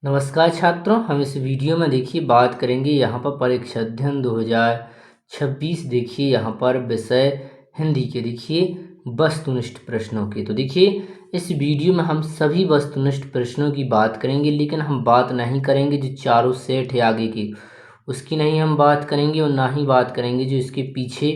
नमस्कार छात्रों, हम इस वीडियो में देखिए बात करेंगे यहाँ पर परीक्षा अध्ययन 2026 देखिए यहाँ पर विषय हिंदी के देखिए वस्तुनिष्ठ प्रश्नों के। तो देखिए इस वीडियो में हम सभी वस्तुनिष्ठ प्रश्नों की बात करेंगे, लेकिन हम बात नहीं करेंगे जो चारों सेट है आगे की, उसकी नहीं हम बात करेंगे, और ना ही बात करेंगे जो इसके पीछे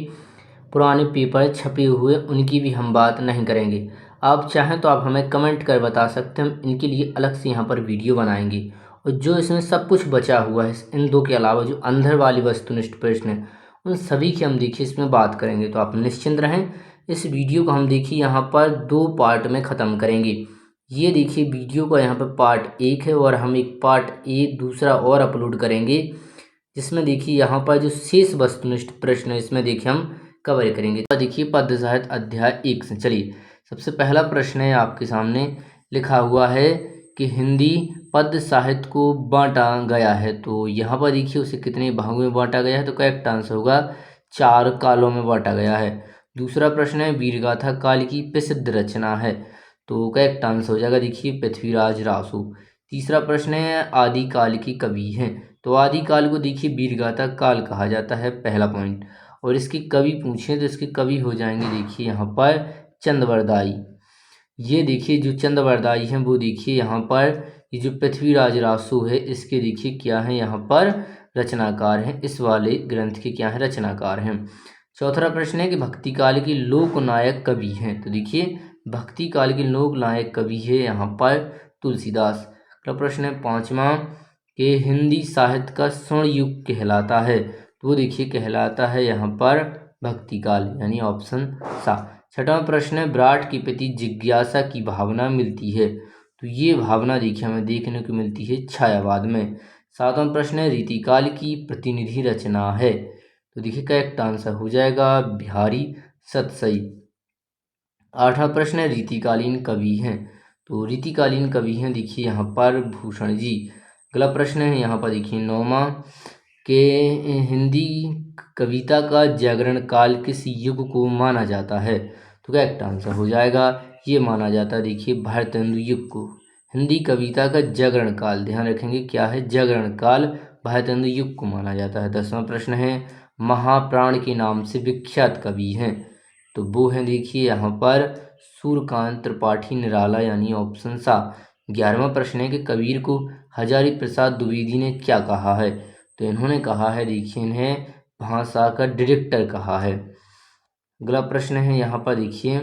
पुराने पेपर छपे हुए उनकी भी हम बात नहीं करेंगे। आप चाहें तो आप हमें कमेंट कर बता सकते हैं, हम इनके लिए अलग से यहाँ पर वीडियो बनाएंगे। और जो इसमें सब कुछ बचा हुआ है इन दो के अलावा जो अंदर वाली वस्तुनिष्ठ प्रश्न है उन सभी की हम देखिए इसमें बात करेंगे। तो आप निश्चिंत रहें, इस वीडियो को हम देखिए यहाँ पर दो पार्ट में ख़त्म करेंगे। ये देखिए वीडियो का यहाँ पर पार्ट 1 है और हम एक पार्ट एक दूसरा और अपलोड करेंगे, जिसमें देखिए यहाँ पर जो शेष वस्तुनिष्ठ प्रश्न है इसमें देखिए हम कवर करेंगे। तो देखिए पद्य साहित्य अध्याय 1 से चलिए सबसे पहला प्रश्न है आपके सामने लिखा हुआ है कि हिंदी पद्य साहित्य को बांटा गया है। तो यहाँ पर देखिए उसे कितने भागों में बांटा गया है, तो करेक्ट आंसर होगा 4 कालों में बांटा गया है। दूसरा प्रश्न है वीरगाथा काल की प्रसिद्ध रचना है, तो करेक्ट आंसर हो जाएगा देखिए पृथ्वीराज रासो। तीसरा प्रश्न है आदिकाल की कवि हैं, तो आदिकाल को देखिए वीरगाथा काल कहा जाता है, पहला पॉइंट। और इसके कवि पूछें तो इसके कवि हो जाएंगे देखिए यहाँ पर चंद्रवरदाई। ये देखिए जो चंद्रवरदाई हैं वो देखिए यहाँ पर ये जो पृथ्वीराज रासो है इसके देखिए क्या है यहाँ पर रचनाकार हैं, इस वाले ग्रंथ के क्या है रचनाकार हैं। चौथा प्रश्न है कि भक्ति काल के लोकनायक कवि हैं, तो देखिए भक्ति काल के लोकनायक कवि है यहाँ पर तुलसीदास। अगला प्रश्न है पांचवा कि हिंदी साहित्य का स्वर्ण युग कहलाता है, तो वो देखिए कहलाता है यहाँ पर भक्ति काल, यानी ऑप्शन सा। छठवां प्रश्न है विराट के प्रति जिज्ञासा की भावना मिलती है, तो ये भावना देखिए हमें देखने को मिलती है छायावाद में। सातवां प्रश्न है रीतिकाल की प्रतिनिधि रचना है, तो देखिए करेक्ट आंसर हो जाएगा बिहारी सतसई। आठवां प्रश्न है रीतिकालीन कवि हैं, तो रीतिकालीन कवि हैं देखिए यहाँ पर भूषण जी। अगला प्रश्न है यहाँ पर देखिए नौवां के हिंदी कविता का जागरण काल किस युग को माना जाता है, तो करेक्ट आंसर हो जाएगा ये माना जाता है देखिए भारतेंदु युग को। हिंदी कविता का जागरण काल ध्यान रखेंगे क्या है, जागरण काल भारतेंदु युग को माना जाता है। 10वां प्रश्न है महाप्राण के नाम से विख्यात कवि हैं, तो वो हैं देखिए यहाँ पर सूर्यकांत त्रिपाठी निराला, यानी ऑप्शन सा। 11वां प्रश्न है कि कबीर को हजारी प्रसाद द्विवेदी ने क्या कहा है, तो इन्होंने कहा है देखिए इन्हें भाषा का डायरेक्टर कहा है। अगला प्रश्न है यहाँ पर देखिए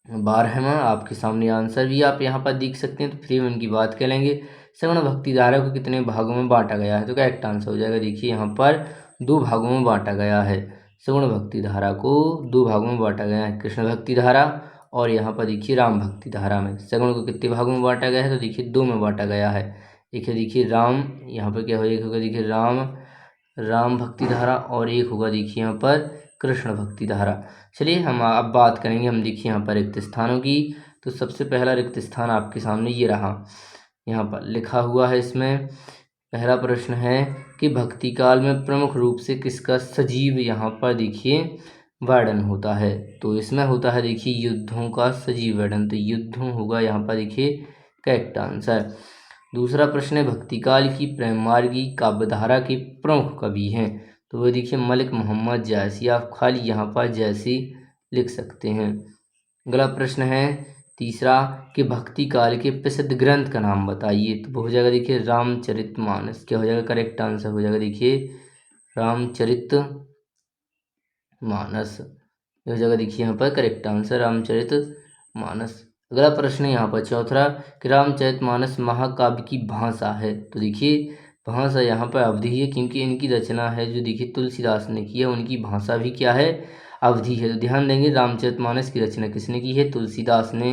12वां, आपके सामने आंसर भी आप यहाँ पर देख सकते हैं, तो फिर उनकी बात कर लेंगे। सगुण भक्ति धारा को कितने भागों में बांटा गया है, तो करेक्ट आंसर हो जाएगा देखिए यहाँ पर 2 भागों में बांटा गया है। सगुण भक्ति धारा को 2 भागों में बांटा गया है, कृष्ण भक्ति धारा और यहाँ पर देखिए राम भक्ति धारा में। सगुण को कितने भागों में बांटा गया है, तो देखिए 2 में बांटा गया है। एक है देखिए राम, यहाँ पर क्या हो एक होगा देखिए राम भक्ति धारा, और एक होगा देखिए यहाँ पर कृष्ण भक्ति धारा। चलिए हम अब बात करेंगे हम देखिए यहाँ पर रिक्त स्थानों की। तो सबसे पहला रिक्त स्थान आपके सामने ये रहा, यहाँ पर लिखा हुआ है इसमें पहला प्रश्न है कि भक्ति काल में प्रमुख रूप से किसका सजीव यहाँ पर देखिए वर्णन होता है, तो इसमें होता है देखिए युद्धों का सजीव वर्णन, तो युद्धों होगा यहाँ पर देखिए करेक्ट आंसर। दूसरा प्रश्न है भक्ति काल की प्रेम मार्गी काव्यधारा के प्रमुख कवि हैं, तो वो देखिए मलिक मोहम्मद जैसी, आप खाली यहाँ पर जैसी लिख सकते हैं। अगला प्रश्न है तीसरा कि भक्ति काल के प्रसिद्ध ग्रंथ का नाम बताइए, तो वो हो जाएगा देखिए रामचरितमानस। क्या हो जाएगा करेक्ट आंसर हो जाएगा देखिए रामचरितमानस, ये हो जाएगा देखिए यहाँ पर करेक्ट आंसर रामचरितमानस। अगला प्रश्न है यहाँ पर चौथा कि रामचरितमानस महाकाव्य की भाषा है, तो देखिए भाषा यहाँ पर अवधि है, क्योंकि इनकी रचना है जो देखिए तुलसीदास ने की है, उनकी भाषा भी क्या है अवधि है। तो ध्यान देंगे रामचरितमानस की रचना किसने की है, तुलसीदास ने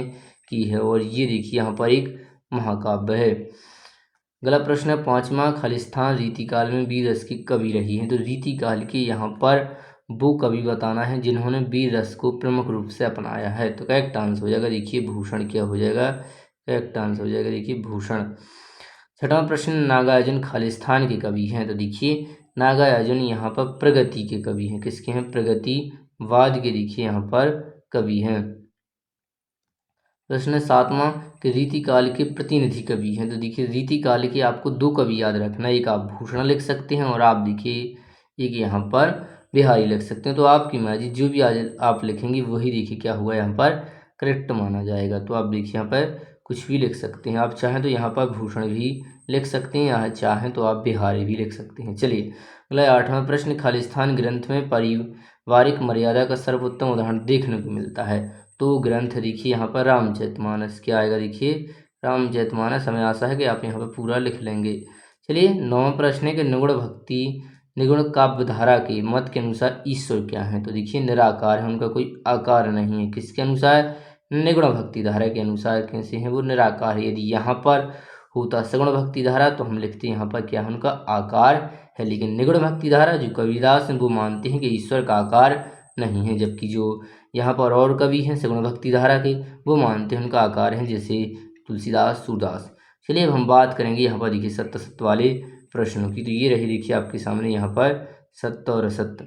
की है, और ये देखिए यहाँ पर एक महाकाव्य है। अगला प्रश्न है पांचवा खालिस्तान रीतिकाल में वीर रस की कवि रही है, तो रीतिकाल के यहाँ पर वो कवि बताना है जिन्होंने वीर रस को प्रमुख रूप से अपनाया है, तो करेक्ट आंसर हो जाएगा देखिए भूषण। क्या हो जाएगा करेक्ट आंसर हो जाएगा देखिए भूषण। छठवां प्रश्न नागार्जुन खालिस्तान के कवि हैं, तो देखिए नागार्जुन यहाँ पर प्रगति के कवि हैं, किसके हैं प्रगतिवाद के देखिए यहाँ पर कवि हैं। प्रश्न 7वां कि रीतिकाल के प्रतिनिधि कवि हैं। तो देखिए रीतिकाल के आपको 2 कवि याद रखना, एक आप भूषण लिख सकते हैं और आप देखिए एक यहाँ पर बिहारी लिख सकते हैं। तो आपकी मर्जी, जो भी आज आप लिखेंगे वही देखिए क्या हुआ यहाँ पर करेक्ट माना जाएगा। तो आप देखिए यहाँ पर कुछ भी लिख सकते हैं, आप चाहें तो यहाँ पर भूषण भी लिख सकते हैं, या चाहें तो आप बिहारी भी लिख सकते हैं। चलिए अगला 8वां प्रश्न, खालिस्तान ग्रंथ में पारिवारिक मर्यादा का सर्वोत्तम उदाहरण देखने को मिलता है। तो ग्रंथ देखिए यहाँ पर रामचरितमानस क्या आएगा, देखिए रामचरितमानस। हमें आशा है कि आप यहाँ पर पूरा लिख लेंगे। चलिए 9वां प्रश्न है कि निगुण काव्य धारा के मत के अनुसार ईश्वर क्या है। तो देखिए निराकार है, उनका कोई आकार नहीं है। किसके अनुसार? निगुण भक्ति धारा के अनुसार कैसे हैं वो निराकार है। यदि यहाँ पर होता सगुण भक्ति धारा तो हम लिखते यहाँ पर क्या है उनका आकार है, लेकिन निगुण भक्ति धारा जो कबीरदास हैं वो मानते हैं कि ईश्वर का आकार नहीं है, जबकि जो यहाँ पर और कवि हैं सगुण भक्ति धारा के वो मानते हैं उनका आकार है, जैसे तुलसीदास, सूरदास। चलिए अब हम बात करेंगे यहाँ पर देखिए सत्य असत्य वाले प्रश्नों की। तो ये रही देखिए आपके सामने यहाँ पर सत्य और असत्य।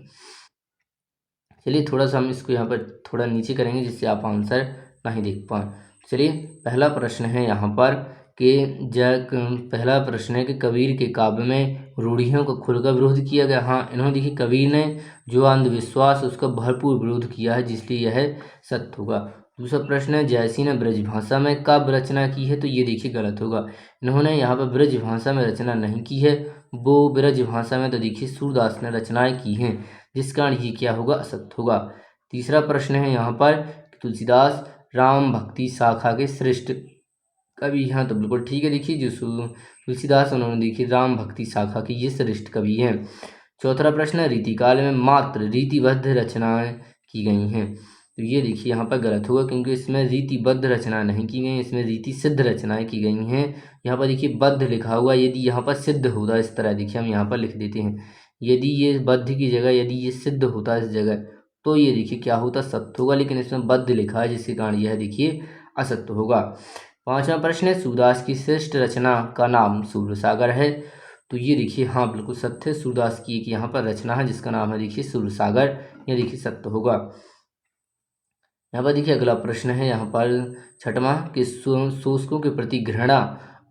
चलिए थोड़ा सा हम इसको यहाँ पर थोड़ा नीचे करेंगे जिससे आप आंसर नहीं देख पाएँ। चलिए पहला प्रश्न है यहाँ पर कि पहला प्रश्न है कि कबीर के काव्य में रूढ़ियों का खुलकर विरोध किया गया। हाँ, इन्होंने देखिए कबीर ने जो अंधविश्वास उसका भरपूर विरोध किया है, जिसलिए यह सत्य होगा। दूसरा प्रश्न है जयसी ने ब्रज भाषा में काव्य रचना की है। तो ये देखिए गलत होगा, इन्होंने यहाँ पर ब्रज भाषा में रचना नहीं की है, वो ब्रज भाषा में तो देखिए सूरदास ने रचनाएं की हैं, जिस कारण ये क्या होगा असत्य होगा। तीसरा प्रश्न है यहाँ पर तुलसीदास राम भक्ति शाखा के श्रेष्ठ कवि हैं। तो बिल्कुल ठीक है, देखिए जो तुलसीदास उन्होंने देखिए राम भक्ति शाखा के ये श्रेष्ठ कवि हैं। चौथा प्रश्न है रीतिकाल में मात्र रीतिबद्ध रचनाएं की गई हैं। तो ये देखिए यहाँ पर गलत होगा, क्योंकि इसमें रीतिबद्ध रचना नहीं की गई, इसमें रीति सिद्ध रचनाएं की गई हैं। यहाँ पर देखिए बद्ध लिखा हुआ, यदि यहाँ पर सिद्ध होता इस तरह देखिए हम यहाँ पर लिख देते हैं, यदि ये बद्ध की जगह यदि ये सिद्ध होता इस जगह तो ये देखिए क्या होता सत्य होगा, लेकिन इसमें बद्ध लिखा है जिसके कारण यह देखिए असत्य होगा। पांचवा प्रश्न है सूरदास की श्रेष्ठ रचना का नाम सूरसागर है। तो ये देखिए हाँ बिल्कुल सत्य है, सूरदास की एक यहाँ पर रचना है जिसका नाम है देखिए सूरसागर, ये देखिए सत्य होगा। यहाँ पर देखिए अगला प्रश्न है यहाँ पर छठवां कि शोषकों के प्रति घृणा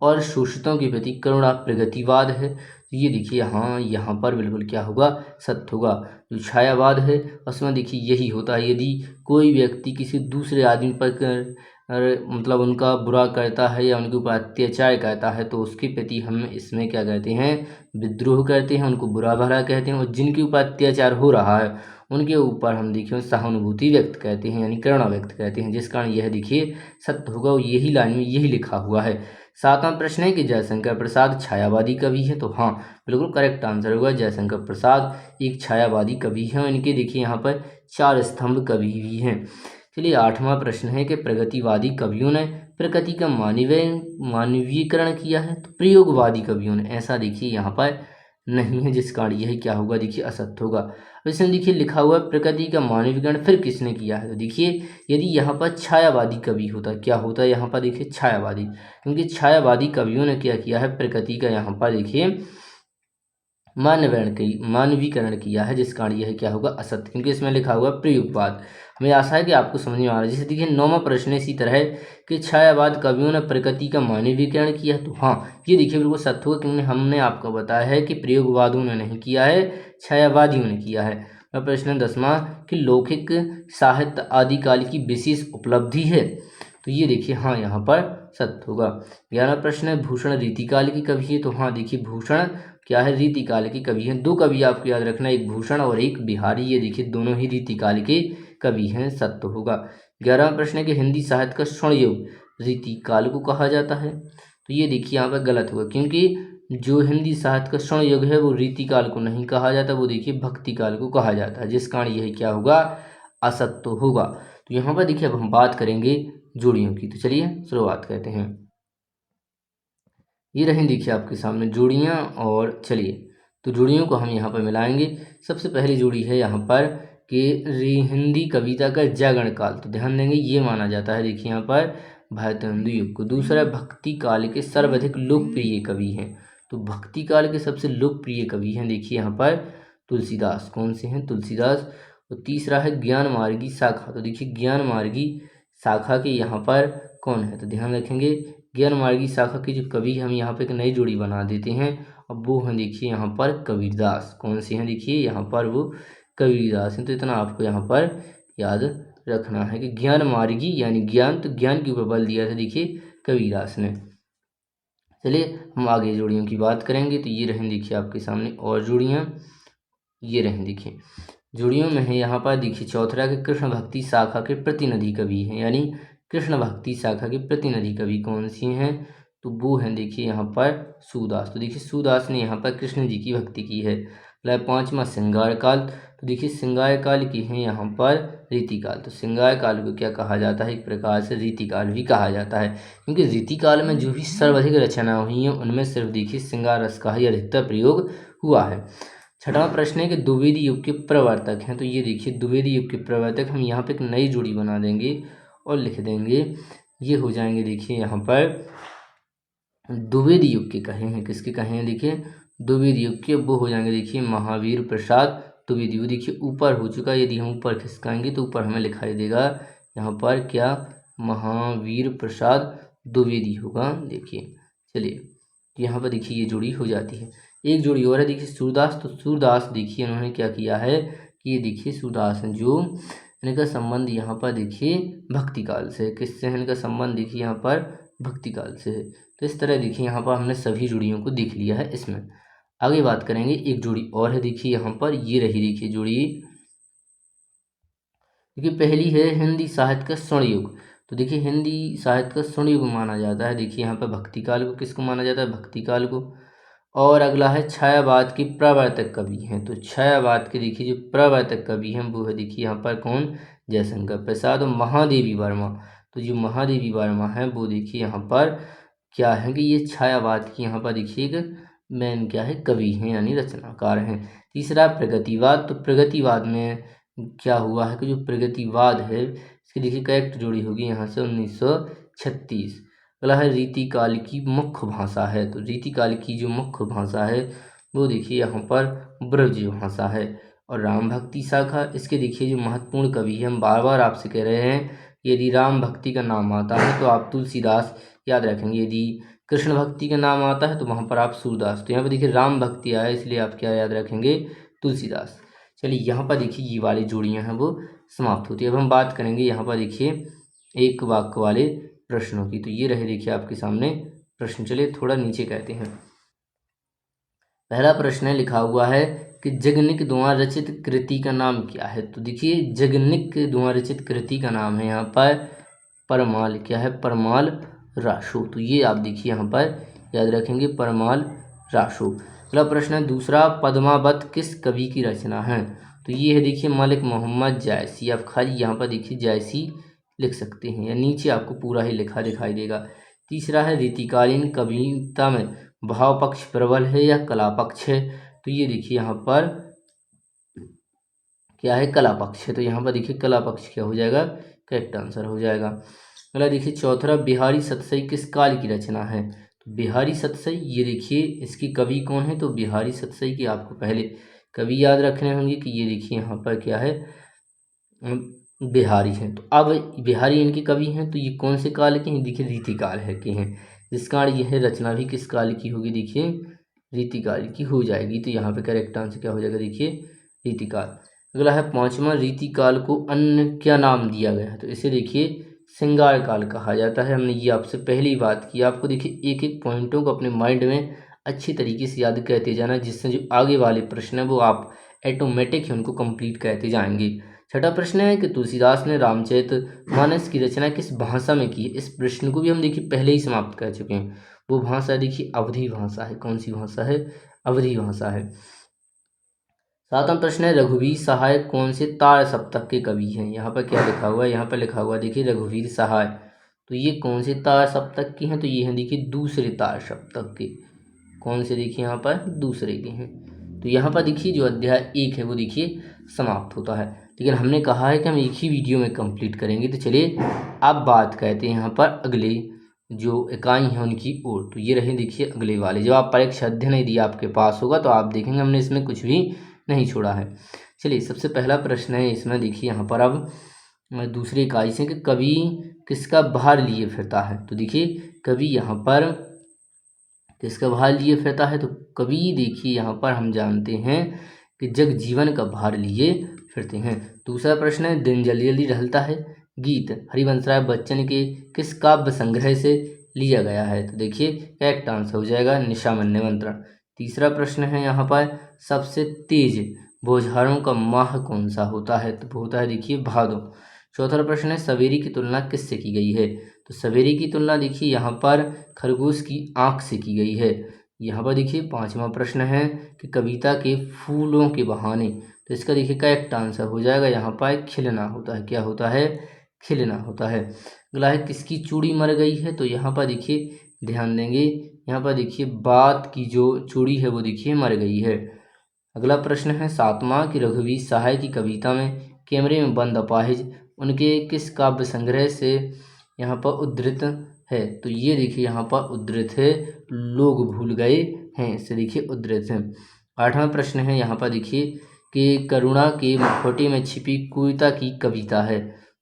और शोषितों के प्रति करुणा प्रगतिवाद है। तो ये देखिए हाँ यहाँ पर बिल्कुल क्या होगा सत्य होगा। जो छायावाद है उसमें देखिए यही होता है, यदि कोई व्यक्ति किसी दूसरे आदमी पर मतलब उनका बुरा करता है या उनके ऊपर अत्याचार करता है तो उसके प्रति हम इसमें क्या कहते हैं विद्रोह करते हैं, उनको बुरा भला कहते हैं। और जिनके ऊपर अत्याचार हो रहा है उनके ऊपर हम देखिए सहानुभूति व्यक्त करते हैं, यानी करुणा व्यक्त करते हैं, जिस कारण यह देखिए सत्य होगा और यही लाइन में यही लिखा हुआ है। सातवां प्रश्न है कि जयशंकर प्रसाद छायावादी कवि है। तो हाँ बिल्कुल करेक्ट आंसर होगा, जयशंकर प्रसाद एक छायावादी कवि हैं। इनके देखिए यहाँ पर 4 स्तंभ कवि भी हैं। चलिए आठवां प्रश्न है कि प्रगतिवादी कवियों ने प्रकृति का मानवीयकरण किया है। तो प्रयोगवादी कवियों ने ऐसा देखिए यहाँ पर नहीं है, जिस कारण यह क्या होगा देखिए असत्य होगा। इसमें देखिए लिखा हुआ प्रकृति का मानवीकरण फिर किसने किया है। तो देखिए यदि यहाँ पर छायावादी कवि होता क्या होता है यहाँ पर देखिए छायावादी, क्योंकि छायावादी कवियों ने क्या किया है प्रकृति का यहाँ पर देखिए मानवीकरण किया है, जिस कारण यह क्या होगा असत्य, क्योंकि इसमें लिखा हुआ प्रयोगवाद। हमें आशा है कि आपको समझ में आ रहा है। जैसे देखिए 9वां प्रश्न इसी तरह है कि छायावाद कवियों ने प्रकृति का मानवीकरण किया। तो हाँ ये देखिए बिल्कुल सत्य होगा, क्योंकि हमने आपको बताया है कि प्रयोगवादियों ने नहीं किया है, छायावादियों ने किया है। प्रश्न 10वां कि लौकिक साहित्य आदिकाल की विशेष उपलब्धि है। तो ये देखिए हाँ यहाँ पर सत्य होगा। 11वां प्रश्न है भूषण रीतिकाल की कवि है। तो हाँ देखिए भूषण क्या है रीतिकाल के कवि हैं। 2 कवि आपको याद रखना, एक भूषण और एक बिहारी, ये देखिए दोनों ही रीतिकाल के कवि हैं, सत्य होगा। 11वां प्रश्न है कि हिंदी साहित्य का स्वर्ण युग रीतिकाल को कहा जाता है। तो ये देखिए यहाँ पर गलत होगा, क्योंकि जो हिंदी साहित्य का स्वर्ण युग है वो रीतिकाल को नहीं कहा जाता, वो देखिए भक्ति काल को कहा जाता है, जिस कारण यह क्या होगा असत्य होगा। तो यहाँ पर देखिए अब हम बात करेंगे जोड़ियों की। तो चलिए शुरुआत करते हैं। ये रही देखिए आपके सामने जोड़ियाँ, और चलिए तो जोड़ियों को हम यहाँ पर मिलाएंगे। सबसे पहली जोड़ी है यहाँ पर कि हिंदी कविता का जागरण काल, तो ध्यान देंगे ये माना जाता है देखिए यहाँ पर भारतेंदु युग को। दूसरा भक्ति काल के सर्वाधिक लोकप्रिय कवि हैं। तो भक्ति काल के सबसे लोकप्रिय कवि हैं देखिए यहाँ पर तुलसीदास। कौन से हैं? तुलसीदास। और तीसरा है ज्ञान मार्गी शाखा। तो देखिए ज्ञान मार्गी शाखा के यहाँ पर कौन है? तो ध्यान रखेंगे ज्ञान मार्गी शाखा की जो कवि हम यहाँ पे एक नई जोड़ी बना देते हैं। अब वो हैं देखिए यहाँ पर कबीरदास। कौन से हैं? देखिए यहाँ पर वो कबीरदास हैं। तो इतना आपको यहाँ पर याद रखना है कि ज्ञान मार्गी यानी ज्ञान, तो ज्ञान के ऊपर बल दिया था देखिए कबीरदास ने। चलिए हम आगे जोड़ियों की बात करेंगे। तो ये रहें देखिए आपके सामने और जोड़ियाँ, ये रहें देखिए जोड़ियों में है यहाँ पर देखिए चौथरा के कृष्ण भक्ति शाखा के प्रतिनिधि कवि हैं, यानी कृष्ण भक्ति शाखा के प्रतिनिधि कवि कौन सी हैं? तो वो हैं देखिए यहाँ पर सूरदास। तो देखिए सूरदास ने यहाँ पर कृष्ण जी की भक्ति की है। पांचवा श्रृंगार काल। तो देखिए श्रृंगार काल की है यहाँ पर रीतिकाल। तो श्रृंगार काल को क्या कहा जाता है? एक प्रकार से रीतिकाल भी कहा जाता है, क्योंकि रीतिकाल में जो भी सर्वाधिक रचना हुई हैं उनमें सिर्फ देखिए श्रृंगार रस का ही अधिकतर प्रयोग हुआ है। छठवां प्रश्न है कि द्विवेदी युग के प्रवर्तक हैं। तो ये देखिए द्विवेदी युग के प्रवर्तक हम यहाँ पे एक नई जोड़ी बना देंगे और लिख देंगे, ये हो जाएंगे देखिए यहाँ पर द्विवेदी युग के कहे हैं। किसके कहे हैं? देखिए द्विवेदी युग के वो हो जाएंगे देखिए महावीर प्रसाद द्विवेदी। वो देखिए ऊपर हो चुका है, यदि हम ऊपर खिसकाएंगे तो ऊपर हमें लिखाई देगा यहाँ पर क्या? महावीर प्रसाद द्विवेदी होगा। देखिए चलिए यहाँ पर देखिए ये जोड़ी हो जाती है। एक जोड़ी और है देखिए सूरदास। तो सूरदास देखिए उन्होंने क्या किया है कि ये देखिए सूरदास हैं जो इनका संबंध यहाँ पर देखिए भक्ति काल से। किससे है इनका संबंध? देखिए यहाँ पर भक्ति काल से है। तो इस तरह देखिए यहाँ पर हमने सभी जोड़ियों को देख लिया है। इसमें आगे बात करेंगे, एक जोड़ी और है देखिए यहाँ पर, ये रही देखिए जोड़ी। देखिए पहली है हिंदी साहित्य का स्वर्ण युग। तो देखिए हिंदी साहित्य का स्वर्ण युग माना जाता है देखिए यहाँ पर भक्ति काल को। किसको माना जाता है? भक्ति काल को। और अगला है छायावाद के प्रवर्तक कवि हैं। तो छायावाद के देखिए जो प्रवर्तक कवि हैं वो है देखिए यहाँ पर कौन? जयशंकर प्रसाद और महादेवी वर्मा। तो जो महादेवी वर्मा है वो देखिए यहाँ पर क्या है कि ये छायावाद की यहाँ पर देखिए एक मेन क्या है? कवि हैं यानी रचनाकार हैं। तीसरा प्रगतिवाद। तो प्रगतिवाद में क्या हुआ है कि जो प्रगतिवाद है इसकी देखिए करेक्ट जोड़ी होगी यहाँ से 1936। अगला है रीतिकाल की मुख्य भाषा है। तो रीतिकाल की जो मुख्य भाषा है वो देखिए यहाँ पर ब्रज भाषा है। और राम भक्ति शाखा, इसके देखिए जो महत्वपूर्ण कवि है, हम बार बार आपसे कह रहे हैं यदि राम भक्ति का नाम आता है तो आप तुलसीदास याद रखेंगे, यदि कृष्ण भक्ति का नाम आता है तो वहाँ पर आप सूरदास। तो यहाँ पर देखिए राम भक्ति आया इसलिए आप क्या याद रखेंगे? तुलसीदास। चलिए यहाँ पर देखिए ये वाली जोड़ियाँ हैं वो समाप्त होती है। अब हम बात करेंगे यहाँ पर देखिए एक वाक्य वाले प्रश्नों की। तो ये रहे देखिए आपके सामने प्रश्न। चलिए थोड़ा नीचे कहते हैं। पहला प्रश्न है, लिखा हुआ है कि जगनिक द्वारा रचित कृति का नाम क्या है? तो देखिए जगनिक द्वारा रचित कृति का नाम है यहाँ पर परमाल। क्या है? परमाल राशो। तो ये आप देखिए यहाँ पर याद रखेंगे परमाल राशो। अगला प्रश्न है दूसरा, पद्मावत किस कवि की रचना है? तो ये है देखिए मलिक मोहम्मद जायसी। आप खाली यहाँ पर देखिए जायसी लिख सकते हैं या नीचे आपको पूरा ही लिखा दिखाई देगा। तीसरा है रीतिकालीन कविता में भाव पक्ष प्रबल है या कला पक्ष है? तो ये देखिए यहाँ पर क्या है? कला पक्ष है। तो यहाँ पर देखिए कला पक्ष क्या हो जाएगा? करेक्ट आंसर हो जाएगा। अगला देखिए चौथा, बिहारी सतसई किस काल की रचना है? तो बिहारी सतसई ये देखिए इसकी कवि कौन है? तो बिहारी सतसई की आपको पहले कवि याद रखने होंगे कि ये देखिए यहाँ पर क्या है? बिहारी हैं। तो अब बिहारी इनके कवि हैं तो ये कौन से काल के हैं? देखिए रीतिकाल है के हैं, जिस कारण यह रचना भी किस काल की होगी? देखिए रीतिकाल की हो जाएगी। तो यहाँ पे करेक्ट आंसर क्या हो जाएगा? देखिए रीतिकाल। अगला है पांचवा, रीतिकाल को अन्य क्या नाम दिया गया है? तो इसे देखिए श्रृंगार काल कहा जाता है। हमने ये आपसे पहली बात की। आपको देखिए एक एक पॉइंटों को अपने माइंड में अच्छी तरीके से याद करते जाना, जिससे जो आगे वाले प्रश्न है वो आप ऑटोमेटिक ही उनको कंप्लीट करते जाएंगे। छठा प्रश्न है कि तुलसीदास ने रामचरितमानस की रचना किस भाषा में की है? इस प्रश्न को भी हम देखिए पहले ही समाप्त कर चुके हैं। वो भाषा देखिए अवधी भाषा है। कौन सी भाषा है? अवधी भाषा है। सातवां प्रश्न है, रघुवीर सहाय कौन से तार सप्तक के कवि हैं? यहाँ पर क्या लिखा हुआ है? यहाँ पर लिखा हुआ है देखिए रघुवीर सहाय। तो ये कौन से तार सप्तक के हैं? तो ये हैं देखिए दूसरे तार सप्तक के। कौन से? देखिए यहाँ पर दूसरे के हैं। तो यहाँ पर देखिए जो अध्याय 1 है वो देखिए समाप्त होता है, लेकिन हमने कहा है कि हम एक ही वीडियो में कंप्लीट करेंगे। तो चलिए अब बात करते हैं यहाँ पर अगले जो इकाई हैं उनकी ओर। तो ये रहे देखिए अगले वाले। जब आप परीक्षा अध्ययन यदि आपके पास होगा तो आप देखेंगे हमने इसमें कुछ भी नहीं छोड़ा है। चलिए सबसे पहला प्रश्न है इसमें देखिए यहाँ पर अब दूसरी इकाई से कि कवि किसका भार लिए फिरता है? तो देखिए कवि यहाँ पर किसका भार लिए फिरता है? तो कवि देखिए यहाँ पर हम जानते हैं कि जग जीवन का भार लिए फिरते हैं। दूसरा प्रश्न है, दिन जल्दी जल्दी ढलता है गीत हरिवंशराय बच्चन के किस काव्य संग्रह से लिया गया है? तो देखिए करेक्ट आंसर हो जाएगा निशामन निमंत्रण। तीसरा प्रश्न है यहाँ पर, सबसे तेज बौछारों का माह कौन सा होता है? तो होता है देखिए भादो। चौथा प्रश्न है, सवेरे की तुलना किससे की गई है? तो सवेरे की तुलना देखिए यहाँ पर खरगोश की आंख से की गई है। यहाँ पर देखिए पांचवा प्रश्न है कि कविता के फूलों के बहाने, तो इसका देखिए करेक्ट आंसर हो जाएगा यहाँ पर खिलना होता है। क्या होता है? खिलना होता है। अगला है, किसकी चूड़ी मर गई है? तो यहाँ पर देखिए ध्यान देंगे, यहाँ पर देखिए बात की जो चूड़ी है वो देखिए मर गई है। अगला प्रश्न है, सातवां की रघुवीर सहाय की कविता में कैमरे में बंद अपाहिज उनके किस काव्य संग्रह से यहाँ पर उद्धृत है? तो ये देखिए यहाँ पर उद्धृत है लोग भूल गए हैं, इससे देखिए उद्धृत है। आठवां प्रश्न है यहाँ पर देखिए कि करुणा के मुखौटे में छिपी कविता की कविता है।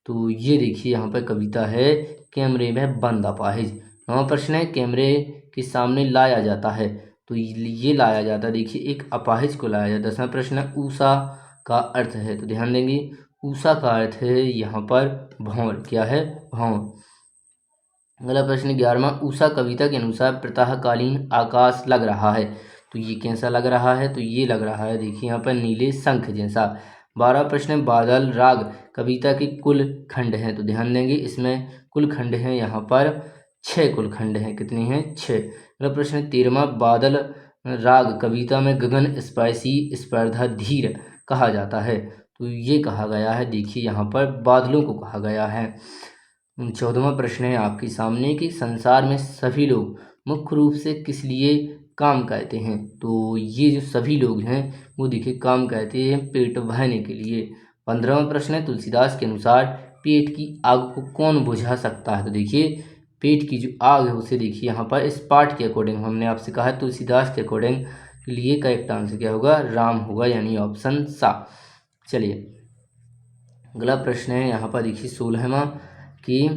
तो ये देखिए यहाँ पर कविता है कैमरे में बंद अपाहिज। नौवां प्रश्न है, कैमरे के सामने लाया जाता है। तो ये लाया जाता है देखिए एक अपाहिज को लाया जाता है। 10वां प्रश्न है, ऊषा का अर्थ है? तो ध्यान देंगे ऊषा का अर्थ है यहाँ पर भौर। क्या है? भौर। अगला प्रश्न 11वां, ऊषा कविता के अनुसार प्रातःकालीन आकाश लग रहा है। तो ये कैसा लग रहा है? तो ये लग रहा है देखिए यहाँ पर नीले शंख जैसा। 12वां प्रश्न, बादल राग कविता के कुल खंड हैं। तो ध्यान देंगे इसमें कुल खंड हैं यहाँ पर 6 कुल खंड हैं। कितने हैं? 6। अगला प्रश्न 13वां, बादल राग कविता में गगन स्पर्शी स्पर्धा धीर कहा जाता है। तो ये कहा गया है देखिए यहाँ पर बादलों को कहा गया है। 14वां प्रश्न है आपके सामने कि संसार में सभी लोग मुख्य रूप से किस लिए काम करते हैं? तो ये जो सभी लोग हैं वो देखिए काम करते हैं पेट भरने के लिए। 15वां प्रश्न है, तुलसीदास के अनुसार पेट की आग को कौन बुझा सकता है? तो देखिए पेट की जो आग है उसे देखिए यहाँ पर इस पाठ के अकॉर्डिंग हमने आपसे कहा है तुलसीदास के अकॉर्डिंग के लिए करेक्ट आंसर क्या होगा? राम होगा, यानी ऑप्शन सा। चलिए अगला प्रश्न है यहाँ पर देखिए 16वां कि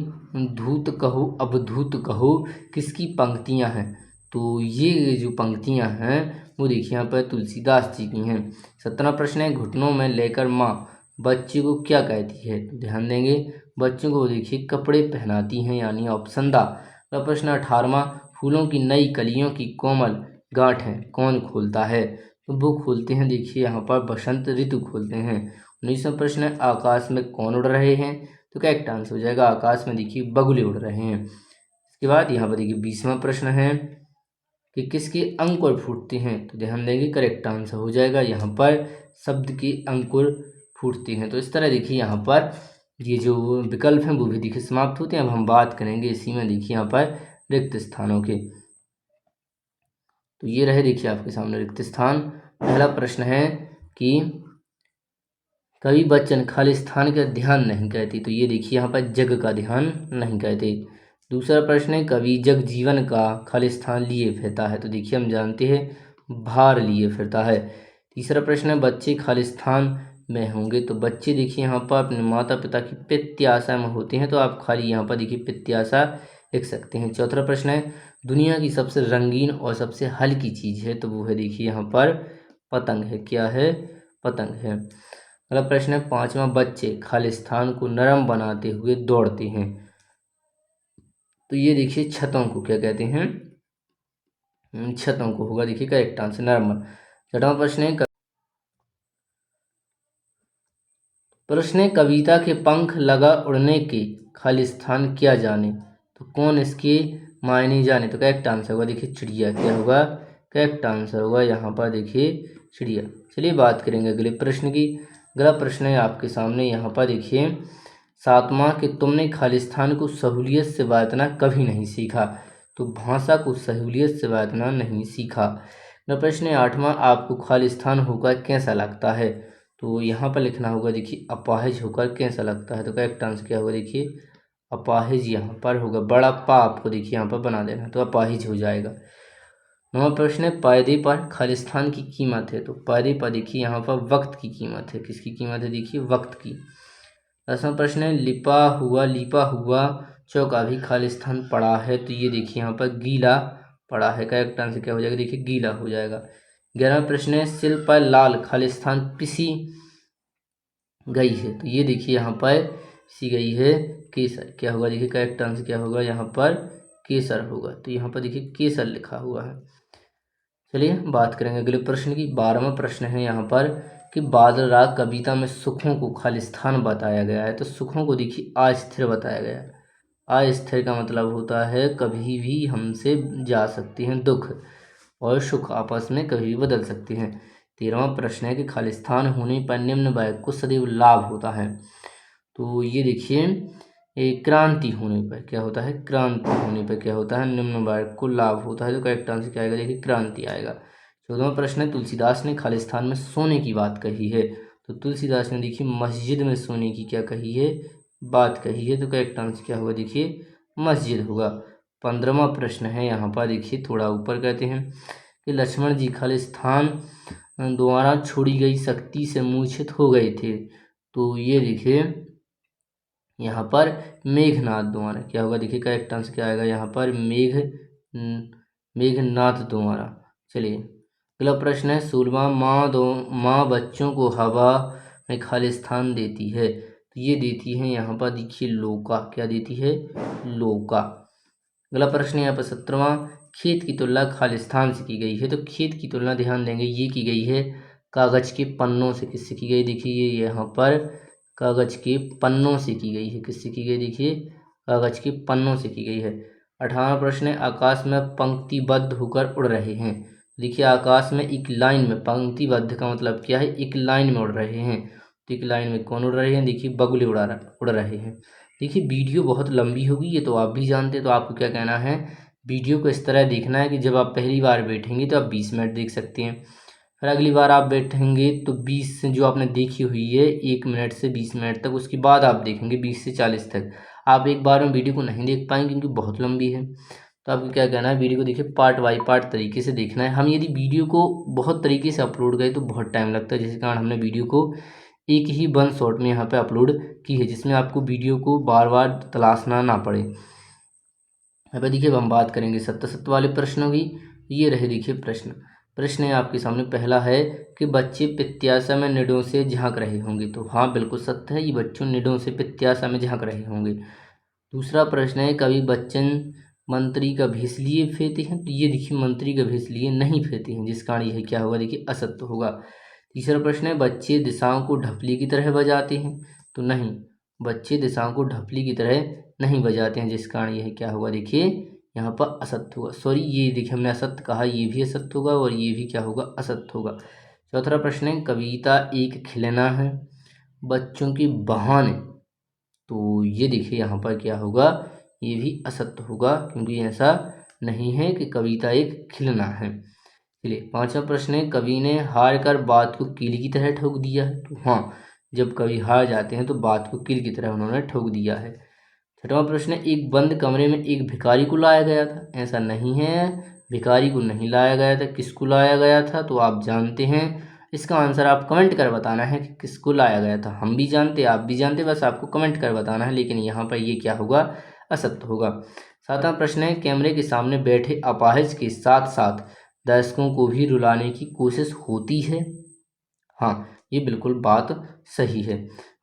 धूत कहो अवधूत कहो किसकी पंक्तियाँ हैं? तो ये जो पंक्तियाँ हैं वो देखिए यहाँ पर तुलसीदास जी की हैं। 17वां प्रश्न है, घुटनों में लेकर माँ बच्चे को क्या कहती है? तो ध्यान देंगे बच्चों को देखिए कपड़े पहनाती हैं, यानी ऑप्शन दा। अगला प्रश्न 18वां, फूलों की नई कलियों की कोमल गांठें कौन खोलता है? तो वो खोलते हैं देखिए यहाँ पर बसंत ऋतु खोलते हैं। 19वां प्रश्न है, आकाश में कौन उड़ रहे हैं? तो करेक्ट आंसर हो जाएगा आकाश में देखिए बगुले उड़ रहे हैं। इसके बाद यहाँ पर देखिए 20वां प्रश्न है कि किसके अंकुर फूटते हैं? तो ध्यान देंगे करेक्ट आंसर हो जाएगा यहाँ पर शब्द के अंकुर फूटते हैं। तो इस तरह देखिए यहाँ पर ये जो विकल्प हैं वो भी देखिए समाप्त होते हैं। अब हम बात करेंगे इसी में देखिए यहाँ पर रिक्त स्थानों के। तो ये रहे देखिए आपके सामने रिक्त स्थान। पहला प्रश्न है कि कवि बच्चन खालिस्तान का ध्यान नहीं कहते। तो ये देखिए यहाँ पर जग का ध्यान नहीं कहते। दूसरा प्रश्न है, कवि जग जीवन का खालिस्तान लिए फिरता है। तो देखिए हम जानते हैं भार लिए फिरता है। तीसरा प्रश्न है, बच्चे खालिस्तान में होंगे। तो बच्चे देखिए यहाँ पर अपने माता पिता की प्रत्याशा में होते हैं, तो आप खाली यहाँ पर देखिए प्रत्याशा लिख सकते हैं। चौथा प्रश्न है, दुनिया की सबसे रंगीन और सबसे हल्की चीज़ है। तो वो है देखिए यहाँ पर पतंग है। क्या है? पतंग है। अगला प्रश्न है 5वां, बच्चे खालिस्तान को नरम बनाते हुए दौड़ते हैं। तो ये देखिए छतों को क्या कहते हैं? छतों को होगा देखिए करेक्ट आंसर नरम। 6वां प्रश्न है कविता के पंख लगा उड़ने के खालिस्तान क्या जाने? तो कौन इसके मायने जाने? तो करेक्ट आंसर होगा देखिए चिड़िया। क्या होगा? करेक्ट आंसर होगा यहाँ पर देखिए चिड़िया। चलिए बात करेंगे अगले प्रश्न की। अगला प्रश्न है आपके सामने यहाँ पर देखिए 7वां कि तुमने खालिस्तान को सहूलियत से बरतना कभी नहीं सीखा। तो भाषा को सहूलियत से बरतना नहीं सीखा। अगला प्रश्न है 8वां, आपको खालिस्तान होकर कैसा लगता है? तो यहाँ पर लिखना होगा देखिए अपाहिज होकर कैसा लगता है। तो करेक्ट आंसर क्या होगा? देखिए अपाहिज यहाँ पर होगा, बड़ा पा आपको देखिए यहाँ पर बना देना, तो अपाहिज हो जाएगा। 9वां प्रश्न है, पर्दे पर खालिस्तान की कीमत है। तो पर्दे पर देखिए यहाँ पर वक्त की कीमत है। किसकी कीमत है? देखिए वक्त की। 10वां प्रश्न है, लिपा हुआ चौका भी खालिस्तान पड़ा है, तो ये देखिए यहाँ पर गीला पड़ा है। करेक्ट आंसर क्या हो जाएगा, देखिए गीला हो जाएगा। 11वां प्रश्न है सिल पर लाल खालिस्तान पिसी गई है, तो ये देखिए यहाँ पर सी गई है केसर, क्या होगा देखिए करेक्ट आंसर क्या होगा यहाँ पर केसर होगा। तो यहाँ पर देखिए केसर लिखा हुआ है। चलिए बात करेंगे अगले प्रश्न की। 12वां प्रश्न है यहाँ पर कि बादल राग कविता में सुखों को खालिस्तान बताया गया है, तो सुखों को देखिए अस्थिर बताया गया है। अस्थिर का मतलब होता है कभी भी हमसे जा सकती हैं दुख और सुख आपस में कभी भी बदल सकते हैं। 13वां प्रश्न है कि खालिस्तान होने पर निम्न वाक्य को सदैव लाभ होता है, तो ये देखिए क्रांति होने पर क्या होता है, क्रांति होने पर क्या होता है, निम्न वाक्य को लाभ होता है। तो करेक्ट आंसर क्या आएगा, देखिए क्रांति आएगा। 14वां प्रश्न है तुलसीदास ने खालिस्तान में सोने की बात कही है, तो तुलसीदास ने देखिए मस्जिद में सोने की क्या कही है, बात कही है। तो करेक्ट आंसर क्या होगा, देखिए मस्जिद होगा। 15वां प्रश्न है यहाँ पर देखिए थोड़ा ऊपर कहते हैं कि लक्ष्मण जी खालिस्तान द्वारा छोड़ी गई शक्ति से मूर्छित हो गए थे, तो ये देखिए यहाँ पर मेघनाथ द्वारा क्या होगा, देखिए करेक्ट आंसर क्या आएगा यहाँ पर मेघनाथ द्वारा। चलिए अगला प्रश्न है 16वां माँ बच्चों को हवा में खालिस्तान देती है, तो ये देती है यहाँ पर देखिए लौका, क्या देती है, लौका। अगला प्रश्न है यहाँ पर 17वां खेत की तुलना खालिस्तान से की गई है, तो खेत की तुलना ध्यान देंगे ये की गई है कागज के पन्नों से। किससे की गई, देखिए ये यहाँ पर कागज के पन्नों से की गई है। किससे की गई, देखिए कागज के पन्नों से की गई है। 18वां प्रश्न है आकाश में पंक्तिबद्ध होकर उड़ रहे हैं, देखिए आकाश में एक लाइन में, पंक्तिबद्ध का मतलब क्या है, एक लाइन में उड़ रहे हैं। तो एक लाइन में कौन उड़ रहे हैं, देखिए बगुले उड़ रहे हैं। देखिए वीडियो बहुत लंबी होगी, ये तो आप भी जानते हैं, तो आपको क्या कहना है, वीडियो को इस तरह देखना है कि जब आप पहली बार बैठेंगे तो आप 20 मिनट देख सकते हैं, फिर अगली बार आप बैठेंगे तो 20 जो आपने देखी हुई है 1 मिनट से 20 मिनट तक, उसके बाद आप देखेंगे 20 से 40 तक। आप एक बार में वीडियो को नहीं देख पाएंगे क्योंकि बहुत लंबी है। तो आपको क्या कहना है, वीडियो को देखिए पार्ट बाई पार्ट तरीके से देखना है। हम यदि वीडियो को बहुत तरीके से अपलोड करें तो बहुत टाइम लगता है, जिस कारण हमने वीडियो को एक ही वन शॉट में यहाँ पे अपलोड की है, जिसमें आपको वीडियो को बार बार तलाशना ना पड़े। यहाँ पे देखिए हम बात करेंगे 77 वाले प्रश्नों की। ये रहे देखिए प्रश्न है आपके सामने। पहला है कि बच्चे पित्याशा में निडों से झांक रहे होंगे, तो हाँ बिल्कुल सत्य है, ये बच्चों निडों से पित्याशा में झांक रहे होंगे। दूसरा प्रश्न है कवि बच्चन मंत्री का भेष लिए फेंकते हैं, तो ये देखिए मंत्री का भेष लिए नहीं फेंकते हैं, जिस कारण यह क्या होगा, देखिए असत्य होगा। तीसरा प्रश्न है बच्चे दिशाओं को ढपली की तरह बजाते हैं, तो नहीं, बच्चे दिशाओं को ढपली की तरह नहीं बजाते हैं, जिस कारण यह क्या होगा, देखिए यहाँ पर असत्य होगा। सॉरी, ये देखिए हमने असत्य कहा, ये भी असत्य होगा और ये भी क्या होगा, असत्य होगा। चौथा प्रश्न है कविता एक खिलना है बच्चों के बहाने, तो ये देखिए यहाँ पर क्या होगा, ये भी असत्य होगा, क्योंकि ऐसा नहीं है कि कविता एक खिलना है। चलिए पांचवा प्रश्न है कवि ने हार कर बात को कील की तरह ठोक दिया है, तो हाँ, जब कवि हार जाते हैं तो बात को कील की तरह उन्होंने ठोक दिया है। छठवां प्रश्न है एक बंद कमरे में एक भिखारी को लाया गया था, ऐसा नहीं है, भिखारी को नहीं लाया गया था। किसको लाया गया था, तो आप जानते हैं, इसका आंसर आप कमेंट कर बताना है कि किसको लाया गया था। हम भी जानते, आप भी जानते, बस आपको कमेंट कर बताना है, लेकिन यहाँ पर ये क्या होगा, असत्य होगा। सातवां प्रश्न है कैमरे के सामने बैठे अपाहिज के साथ साथ दर्शकों को भी रुलाने की कोशिश होती है, हाँ ये बिल्कुल बात सही है।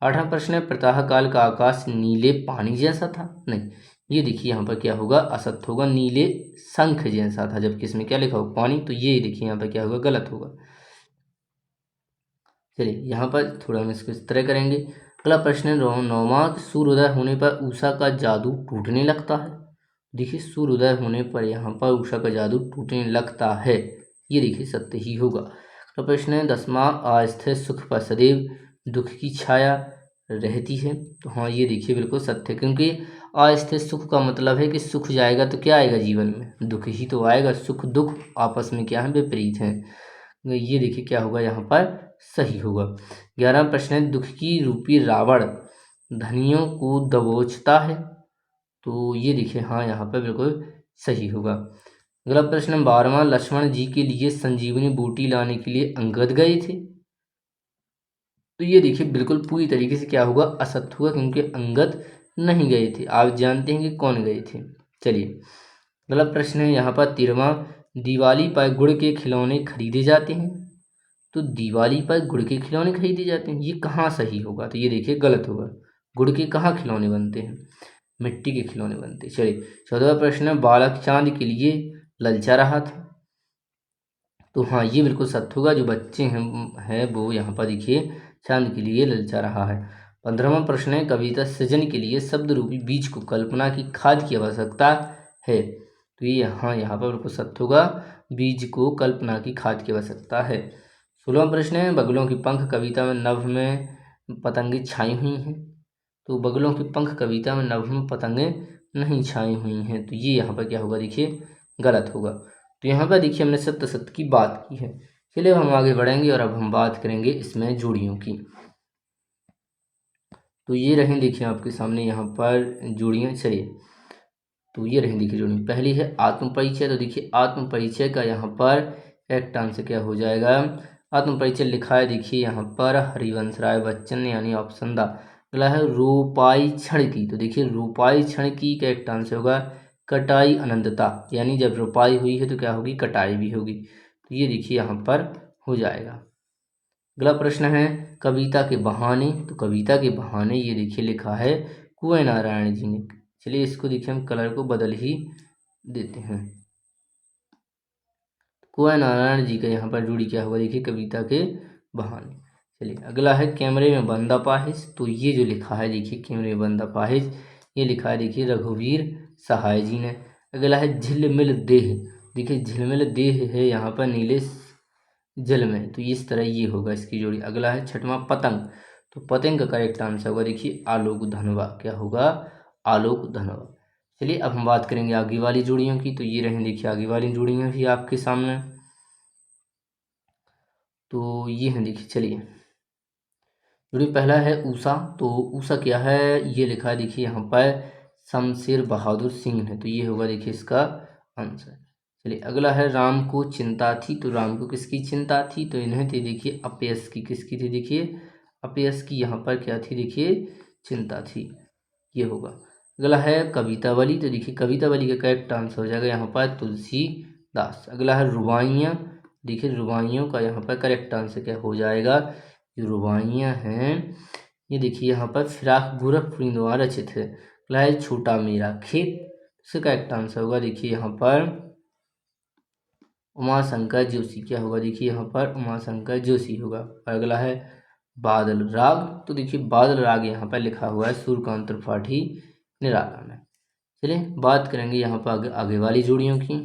आठवां प्रश्न है प्रातः काल का आकाश नीले पानी जैसा था, नहीं, ये देखिए यहाँ पर क्या होगा, असत्य होगा, नीले शंख जैसा था, जबकि इसमें क्या लिखा होगा, पानी, तो ये देखिए यहाँ पर क्या होगा, गलत होगा। चलिए यहाँ पर थोड़ा हम इसको इस तरह करेंगे। अगला प्रश्न है 9वां सूर्योदय होने पर उषा का जादू टूटने लगता है, देखिए सूर्योदय होने पर यहाँ पर उषा का जादू टूटने लगता है, ये देखिए सत्य ही होगा। तो प्रश्न है 10वां अस्थिर सुख पर सदैव दुख की छाया रहती है, तो हाँ ये देखिए बिल्कुल सत्य है, क्योंकि अस्थिर सुख का मतलब है कि सुख जाएगा तो क्या आएगा जीवन में, दुख ही तो आएगा। सुख दुख आपस में क्या है, विपरीत हैं, ये देखिए क्या होगा, यहाँ पर सही होगा। 11वां प्रश्न है दुख की रूपी रावण धनियों को दबोचता है, तो ये देखिए हाँ यहाँ पर बिल्कुल सही होगा। अगला प्रश्न 12वां लक्ष्मण जी के लिए संजीवनी बूटी लाने के लिए अंगद गए थे, तो ये देखिए बिल्कुल पूरी तरीके से क्या होगा, असत्य होगा, क्योंकि अंगद नहीं गए थे। आप जानते हैं कि कौन गए थे? चलिए अगला प्रश्न है यहाँ पर 13वां, दिवाली पर गुड़ के खिलौने खरीदे जाते हैं। तो दिवाली पर गुड़ के खिलौने खरीदे जाते हैं, ये कहाँ सही होगा? तो ये देखिए गलत होगा। गुड़ के कहाँ खिलौने बनते हैं? मिट्टी के खिलौने बनते हैं। चलिए 14वां प्रश्न है, बालक चांद के लिए ललचा रहा था। तो हाँ ये बिल्कुल सत्य होगा। जो बच्चे हैं वो यहाँ पर देखिए चांद के लिए ललचा रहा है। 15वां प्रश्न है, कविता सृजन के लिए शब्द रूपी बीज को कल्पना की खाद की आवश्यकता है। तो ये यहाँ पर बिल्कुल सत्य होगा, बीज को कल्पना की खाद की आवश्यकता है। 16वां प्रश्न है, बगलों की पंख कविता में नभ में पतंगे छाई हुई हैं। तो बगलों के पंख कविता में नभ में पतंगे नहीं छाई हुई हैं। तो ये यहाँ पर क्या होगा? देखिए गलत होगा। तो यहाँ पर देखिए हमने सत्य सत्य की बात की है। चलिए अब हम आगे बढ़ेंगे और अब हम बात करेंगे इसमें जोड़ियों की। तो ये रहें देखिए आपके सामने यहाँ पर जोड़ियाँ। चलिए तो ये रहें देखिए जोड़ी। पहली है आत्म परिचय। तो देखिए आत्म परिचय का यहाँ पर करेक्ट आंसर क्या हो जाएगा? आत्म परिचय लिखा है देखिए यहाँ पर हरिवंश राय बच्चन ने, यानी ऑप्शन द। अगला है रोपाई क्षण की। तो देखिए रोपाई क्षण की करेक्ट आंसर होगा कटाई अनंतता, यानी जब रोपाई हुई है तो क्या होगी? कटाई भी होगी। तो ये देखिए यहाँ पर हो जाएगा। अगला प्रश्न है कविता के बहाने। तो कविता के बहाने ये देखिए लिखा है कुंवर नारायण जी ने। चलिए इसको देखिए हम कलर को बदल ही देते हैं। कुंवर नारायण जी का यहाँ पर जोड़ी क्या होगा? देखिए कविता के बहाने। चलिए अगला है कैमरे में बंद अपाहिज। तो ये जो लिखा है देखिए कैमरे में बंद अपाहिज, ये लिखा है देखिए रघुवीर सहाय जी ने। अगला है झिलमिल देह। देखिए झिलमिल देह है यहाँ पर नीले जल में। तो इस तरह ये होगा इसकी जोड़ी। अगला है छठवां पतंग। तो पतंग का करेक्ट आंसर होगा देखिए आलोक धनवा। क्या होगा? आलोक धनवा। चलिए अब हम बात करेंगे आगे वाली जोड़ियों की। तो ये रहें देखिए आगे वाली जोड़ियाँ भी आपके सामने। तो ये हैं देखिए। चलिए जोड़ी पहला है ऊषा। तो ऊषा क्या है? ये लिखा है देखिए यहाँ पर शमशेर बहादुर सिंह है। तो ये होगा देखिए इसका आंसर। चलिए अगला है राम को चिंता थी। तो राम को किसकी चिंता थी? तो इन्हें थी देखिए अपयश की। किसकी थी? देखिए अपयश की यहाँ पर क्या थी? देखिए चिंता थी। ये होगा। अगला है कवितावली। तो देखिए कवितावली का करेक्ट आंसर हो जाएगा यहाँ पर तुलसीदास। अगला है रुबाइयाँ। देखिए रुबाइयों का यहाँ पर करेक्ट आंसर क्या हो जाएगा? जो रुबाइयाँ हैं ये देखिए यहाँ पर फिराक गोरखपुरी द्वारा रचित है। अगला है छोटा मेरा खेत। इसका करेक्ट आंसर होगा देखिए यहाँ पर उमाशंकर जोशी। क्या होगा? देखिए यहाँ पर उमाशंकर जोशी होगा। और अगला है बादल राग। तो देखिए बादल राग यहाँ पर लिखा हुआ है सूर्यकांत त्रिपाठी निराला में। चलिए बात करेंगे यहाँ पर आगे वाली जोड़ियों की।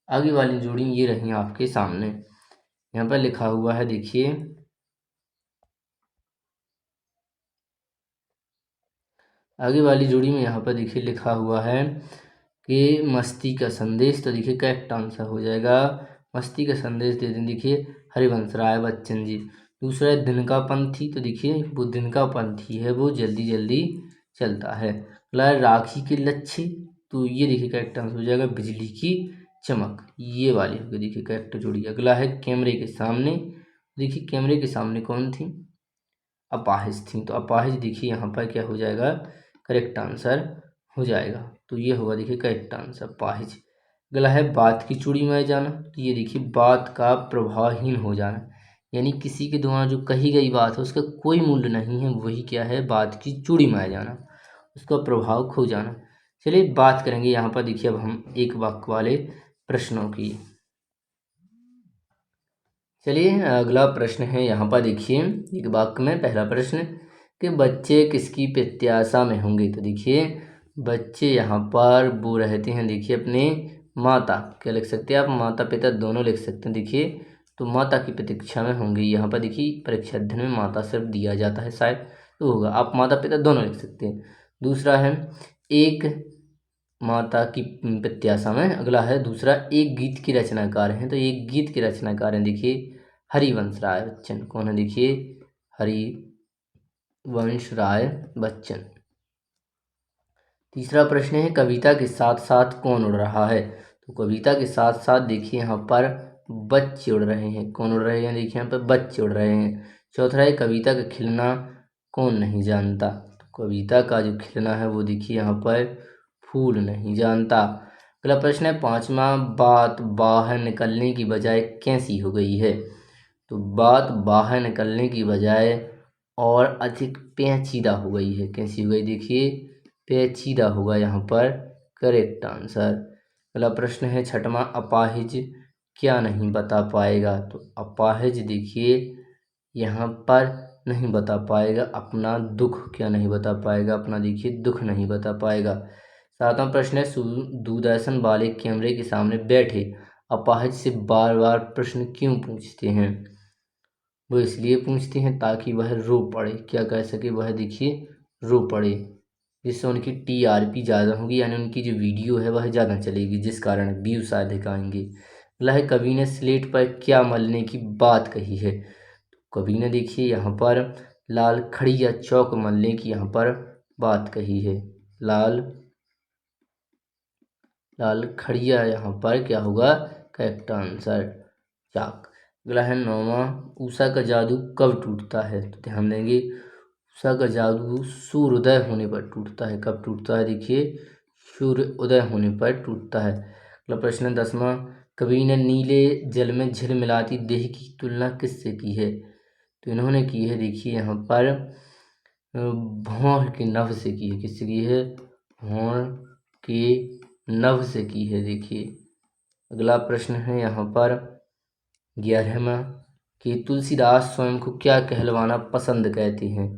आगे वाली जोड़ी ये रही आपके सामने। यहाँ पर लिखा हुआ है देखिए आगे वाली जोड़ी में यहाँ पर देखिए लिखा हुआ है कि मस्ती का संदेश। तो देखिए करेक्ट आंसर हो जाएगा मस्ती का संदेश दे दें देखिए हरिवंश राय बच्चन जी। दूसरा है दिन का पंथी। तो देखिए वो दिन का पंथी है, वो जल्दी जल्दी चलता है। अगला है राखी के लच्छे। तो ये देखिए करेक्ट आंसर हो जाएगा बिजली की चमक। ये वाली होगी देखिए करेक्ट जोड़ी। अगला है कैमरे के सामने। देखिए कैमरे के सामने कौन थी? अपाहिज थी। तो अपाहिज देखिए यहाँ पर क्या हो जाएगा? करेक्ट आंसर हो जाएगा। तो ये होगा देखिए करेक्ट आंसर अपाहिज। अगला है बात की चूड़ी में जाना। तो ये देखिए बात का प्रभावहीन हो जाना, यानी किसी के द्वारा जो कही गई बात है उसका कोई मूल्य नहीं है, वही क्या है? बात की चूड़ी में जाना, उसका प्रभाव खो जाना। चलिए बात करेंगे यहाँ पर देखिए अब हम एक वाक्य वाले प्रश्नों की। चलिए अगला प्रश्न है यहाँ पर देखिए एक वाक्य में पहला प्रश्न कि बच्चे किसकी प्रत्याशा में होंगे। तो देखिए बच्चे यहाँ पर वो रहते हैं देखिए अपने माता, क्या लिख सकते हैं आप? माता पिता दोनों लिख सकते हैं। देखिए तो माता की प्रतीक्षा में होंगे। यहाँ पर देखिए परीक्षा अध्ययन में माता सिर्फ दिया जाता है शायद, तो होगा आप माता पिता दोनों लिख सकते हैं। दूसरा है एक माता की प्रत्याशा में। अगला है दूसरा एक गीत के रचनाकार हैं। तो एक गीत के रचनाकार हैं देखिए हरिवंश राय बच्चन। कौन है? देखिए हरिवंश राय बच्चन। तीसरा प्रश्न है कविता के साथ साथ कौन उड़ रहा है। तो कविता के साथ साथ देखिए यहाँ पर बच्चे उड़ रहे हैं। कौन उड़ रहे हैं? देखिए यहाँ पर बच्चे उड़ रहे हैं। चौथा है कविता का खिलना कौन नहीं जानता। तो कविता का जो खिलना है वो देखिए यहाँ पर फूल नहीं जानता। अगला प्रश्न है 5वां, बात बाहर निकलने की बजाय कैसी हो गई है। तो बात बाहर निकलने की बजाय और अधिक पेचीदा हो गई है। कैसी हो गई देखिए, पेचीदा होगा यहाँ पर करेक्ट आंसर। अगला प्रश्न है 6वां, अपाहिज क्या नहीं बता पाएगा। तो अपाहिज देखिए यहाँ पर नहीं बता पाएगा अपना दुख, क्या नहीं बता पाएगा अपना देखिए दुख नहीं बता पाएगा। 7वां प्रश्न है दूरदर्शन वाले कैमरे के सामने बैठे अपाहिज से बार बार प्रश्न क्यों पूछते हैं। वो इसलिए पूछते हैं ताकि वह रो पड़े, क्या कह सके वह देखिए रो पड़े, जिससे उनकी टीआरपी ज़्यादा होगी, यानी उनकी जो वीडियो है वह ज़्यादा चलेगी, जिस कारण व्यूज़ अधिक आएंगे। अगला है कवि ने स्लेट पर क्या मलने की बात कही है। कवि ने देखिए यहाँ पर लाल खड़ी या चौक मलने की यहाँ पर बात कही है। लाल खड़िया यहाँ पर क्या होगा करेक्ट आंसर चाक। अगला है 9वां, उषा का जादू कब टूटता है। तो ध्यान देंगे उषा का जादू सूर्योदय होने पर टूटता है। कब टूटता है देखिए सूर्य उदय होने पर टूटता है। अगला प्रश्न है 10वां, कवि ने नीले जल में झिलमिलाती देह की तुलना किससे की है। तो इन्होंने की है देखिए यहाँ पर भौर के नभ से की है। किससे की है, भौर के नभ से की है देखिए। अगला प्रश्न है यहाँ पर 11वां, कि तुलसीदास स्वयं को क्या कहलवाना पसंद कहते हैं।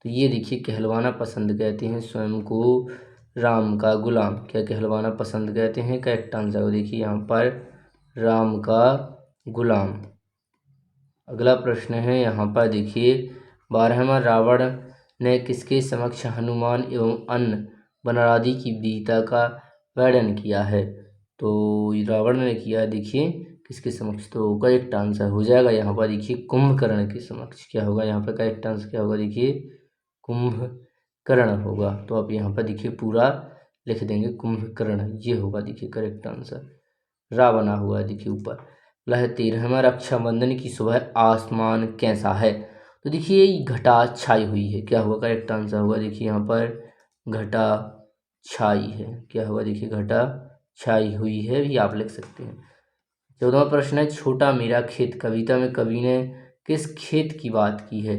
तो ये देखिए कहलवाना पसंद कहते हैं स्वयं को राम का गुलाम, क्या कहलवाना पसंद कहते हैं करेक्ट आंसर देखिए यहाँ पर राम का गुलाम। अगला प्रश्न है यहाँ पर देखिए 12वां, रावण ने किसके समक्ष हनुमान एवं अन्य वनरादि की वीरता का वर्णन किया है। तो रावण ने किया देखिए किसके समक्ष, तो करेक्ट आंसर हो जाएगा यहाँ पर देखिए कुंभकर्ण के समक्ष। क्या होगा यहाँ पर करेक्ट आंसर क्या होगा देखिए कुंभकर्ण होगा। तो आप यहाँ पर देखिए पूरा लिख देंगे कुंभकर्ण, ये होगा देखिए करेक्ट आंसर। रावणा हुआ देखिए ऊपर। अगला 13वां, रक्षाबंधन की सुबह आसमान कैसा है। तो देखिए घटा छाई हुई है। क्या होगा करेक्ट आंसर होगा देखिए यहाँ पर घटा छाई है। क्या होगा देखिए घटा छाई हुई है भी आप लिख सकते हैं। 14वां प्रश्न है छोटा मेरा खेत कविता में कवि ने किस खेत की बात की है।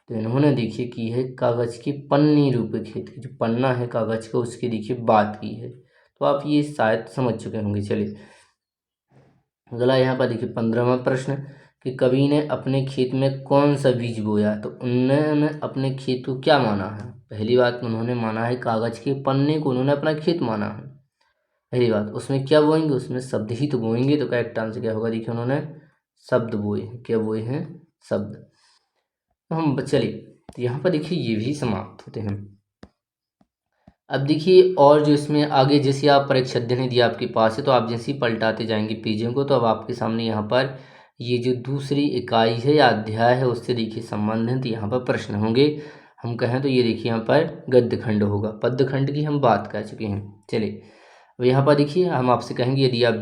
तो इन्होंने देखिए की है कागज के पन्नी रूपी खेत की, जो पन्ना है कागज का उसकी देखिए बात की है। तो आप ये शायद समझ चुके होंगे। चलिए अगला यहाँ पर देखिए 15वां प्रश्न, कि कवि ने अपने खेत में कौन सा बीज बोया। तो उन्होंने अपने खेत को क्या माना है। पहली बात उन्होंने माना है कागज के पन्ने को उन्होंने अपना खेत माना है। पहली बात उसमें क्या बोएंगे, उसमें शब्द ही तो बोएंगे। तो करेक्ट आंसर क्या होगा देखिए उन्होंने शब्द बोए हैं। क्या बोए हैं, शब्द। तो हम चलिए तो यहाँ पर देखिए ये भी समाप्त होते हैं। अब देखिए और जो इसमें आगे जैसे आप परीक्षा अध्ययन दिया आपके पास है, तो आप जैसे ही पलटाते जाएंगे पेजों को, तो अब आपके सामने यहाँ पर ये जो दूसरी इकाई है या अध्याय है उससे देखिए संबंधित यहाँ पर प्रश्न होंगे। हम कहें तो ये देखिए यहाँ पर गद्य खंड होगा, पद्य खंड की हम बात कर चुके हैं। चलिए अब यहाँ पर देखिए हम आपसे कहेंगे यदि आप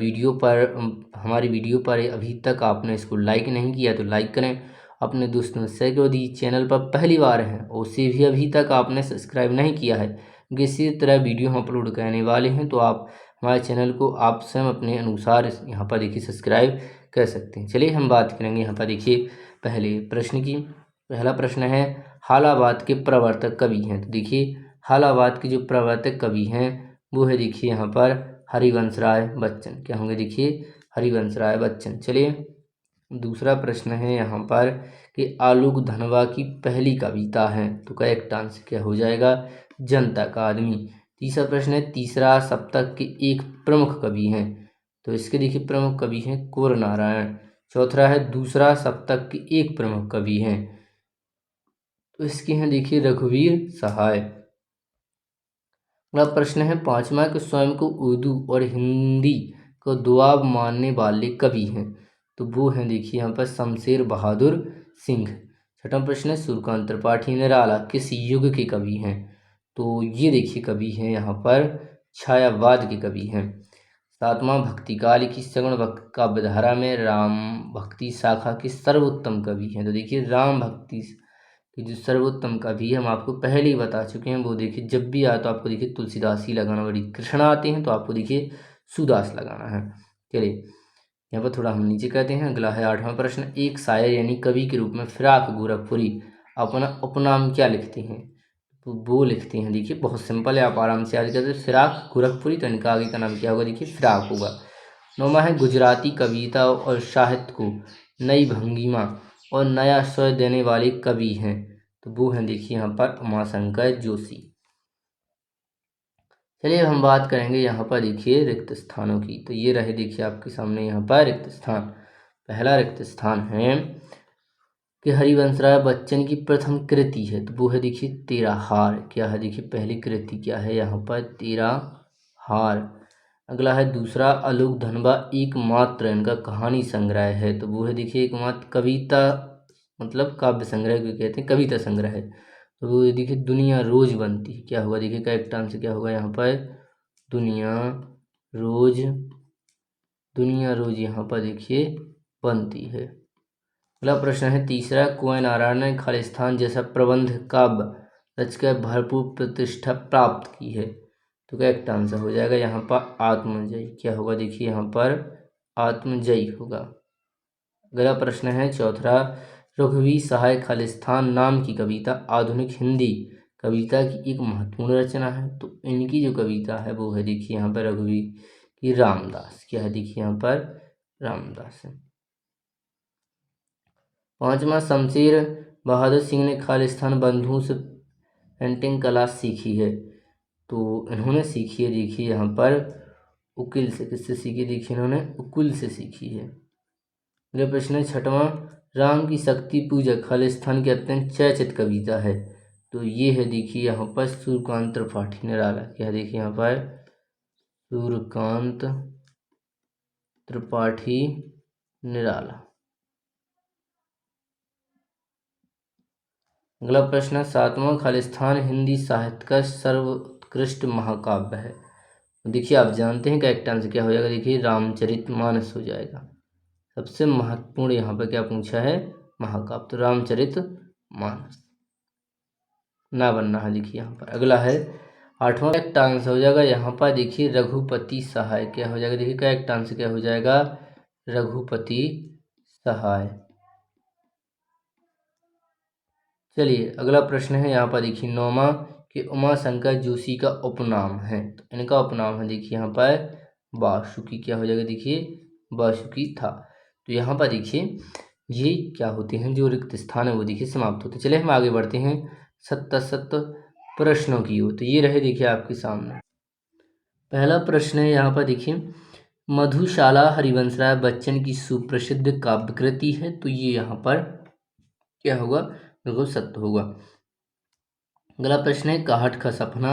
हमारी वीडियो पर अभी तक आपने इसको लाइक नहीं किया तो लाइक करें, अपने दोस्तों में शेयर करो। यदि चैनल पर पहली बार हैं उसे भी अभी तक आपने सब्सक्राइब नहीं किया है, क्योंकि इसी तरह वीडियो हम अपलोड करने वाले हैं, तो आप हमारे चैनल को आप स्वयं अपने अनुसार यहाँ पर देखिए सब्सक्राइब कर सकते हैं। चलिए हम बात करेंगे यहाँ पर देखिए पहले प्रश्न की। पहला प्रश्न है हालाबाद के प्रवर्तक कवि हैं। तो देखिए हालाबाद के जो प्रवर्तक कवि हैं वो है देखिए यहाँ पर हरिवंश राय बच्चन। क्या होंगे देखिए हरिवंश राय बच्चन। चलिए दूसरा प्रश्न है यहाँ पर कि आलोक धनवा की पहली कविता है। तो करेक्ट आंसर क्या हो जाएगा जनता का आदमी। तीसरा प्रश्न है तीसरा सप्तक के एक प्रमुख कवि हैं। तो इसके देखिए प्रमुख कवि हैं कुंवर नारायण। चौथा है दूसरा सप्तक के एक प्रमुख कवि हैं, तो इसके हैं देखिए रघुवीर सहाय। अगला प्रश्न है 5वां कि स्वयं को उर्दू और हिंदी को दुआब मानने वाले कवि हैं। तो वो हैं देखिए यहाँ पर शमशेर बहादुर सिंह। छठवां प्रश्न है सूर्यकांत त्रिपाठी निराला किस युग के कवि हैं। तो ये देखिए कवि हैं यहाँ पर छायावाद के कवि हैं। 7वां भक्तिकाल की सगुण काव्यधारा में राम भक्ति शाखा के सर्वोत्तम कवि हैं। तो देखिए राम भक्ति कि जो सर्वोत्तम कवि है हम आपको पहले ही बता चुके हैं, वो देखिए जब भी आए तो आपको देखिए तुलसीदास ही लगाना, बड़ी कृष्णा आते हैं तो आपको देखिए सुदास लगाना है। चलिए यहाँ पर थोड़ा हम नीचे कहते हैं। अगला है 8वां प्रश्न, एक शायर यानी कवि के रूप में फिराक गोरखपुरी अपना उपनाम क्या लिखते हैं? तो वो लिखते हैं, देखिए बहुत सिंपल है, आप आराम से याद कर सकते। फिराक गोरखपुरी, तो इनका आगे का नाम क्या होगा? देखिए फिराक होगा। 9वां है, गुजराती कविता और साहित्य को नई भंगिमा और नया स्वय देने वाले कवि हैं, तो वो हैं देखिए यहाँ पर उमाशंकर जोशी। चलिए अब हम बात करेंगे यहाँ पर देखिए रिक्त स्थानों की। तो ये रहे देखिए आपके सामने यहाँ पर रिक्त स्थान। पहला रिक्त स्थान है कि हरिवंशराय बच्चन की प्रथम कृति है, तो वो है देखिए तेरा हार। क्या है? देखिए पहली कृति क्या है यहाँ पर? तेरा हार। अगला है दूसरा, आलोक धनबा एकमात्र इनका कहानी संग्रह है, तो वो है देखिए एकमात्र कविता, मतलब काव्य संग्रह को कहते हैं, कविता संग्रह है, तो वो देखिए दुनिया रोज बनती है। क्या होगा? देखिए करेक्ट आंसर क्या होगा यहाँ पर? दुनिया रोज, दुनिया रोज यहाँ पर देखिए बनती है। अगला प्रश्न है तीसरा, कुंवर नारायण ने खालिस्तान जैसा प्रबंध काव्य रचकर भरपूर प्रतिष्ठा प्राप्त की है, तो करेक्ट आंसर हो जाएगा यहाँ पर आत्मजयी। क्या होगा? देखिए यहाँ पर आत्मजयी होगा। अगला प्रश्न है चौथा, रघुवीर सहाय खालिस्तान नाम की कविता आधुनिक हिंदी कविता की एक महत्वपूर्ण रचना है, तो इनकी जो कविता है वो है देखिए यहाँ पर रघुवीर की रामदास। क्या है? देखिए यहाँ पर रामदास है। 5वां, शमशेर बहादुर सिंह ने खालिस्तान बंधुओं से पेंटिंग कला सीखी है, तो इन्होंने सीखी है देखिए यहाँ पर उकिल से। किससे सीखी? देखिए इन्होंने उकिल से सीखी है। अगला प्रश्न है 6वां, राम की शक्ति पूजा खालिस्तान की अत्यंत चर्चित कविता है, तो ये है देखिए यहाँ पर सूर्यकांत त्रिपाठी निराला। क्या है? देखिए यहाँ पर सूर्यकांत त्रिपाठी निराला। अगला प्रश्न है 7वां, खालिस्तान हिंदी साहित्य का सर्वोत्कृष्ट महाकाव्य है, देखिए आप जानते हैं करेक्ट आंसर क्या हो जाएगा? देखिए रामचरितमानस हो जाएगा। सबसे महत्वपूर्ण यहाँ पर क्या पूछा है? महाकाव्य, तो रामचरितमानस ना बनना है देखिए यहाँ पर। अगला है 8वां, करेक्ट आंसर हो जाएगा यहाँ पर देखिए रघुपति सहाय। क्या हो जाएगा? देखिए करेक्ट आंसर क्या हो जाएगा? रघुपति सहाय। चलिए अगला प्रश्न है यहाँ पर देखिए 9वां, कि उमाशंकर जोशी का उपनाम है, तो इनका उपनाम है देखिए यहाँ पर वासुकी। क्या हो जाएगा? देखिए वासुकी था। तो यहाँ पर देखिए ये क्या होते हैं, जो रिक्त स्थान है वो देखिए समाप्त होते हैं। चलिए हम आगे बढ़ते हैं 77 प्रश्नों की ओर। तो ये रहे देखिए आपके सामने। पहला प्रश्न है यहाँ पर देखिए, मधुशाला हरिवंशराय बच्चन की सुप्रसिद्ध काव्य कृति है, तो ये यहाँ पर क्या होगा? बिल्कुल सत्य होगा। अगला प्रश्न है काठ का सपना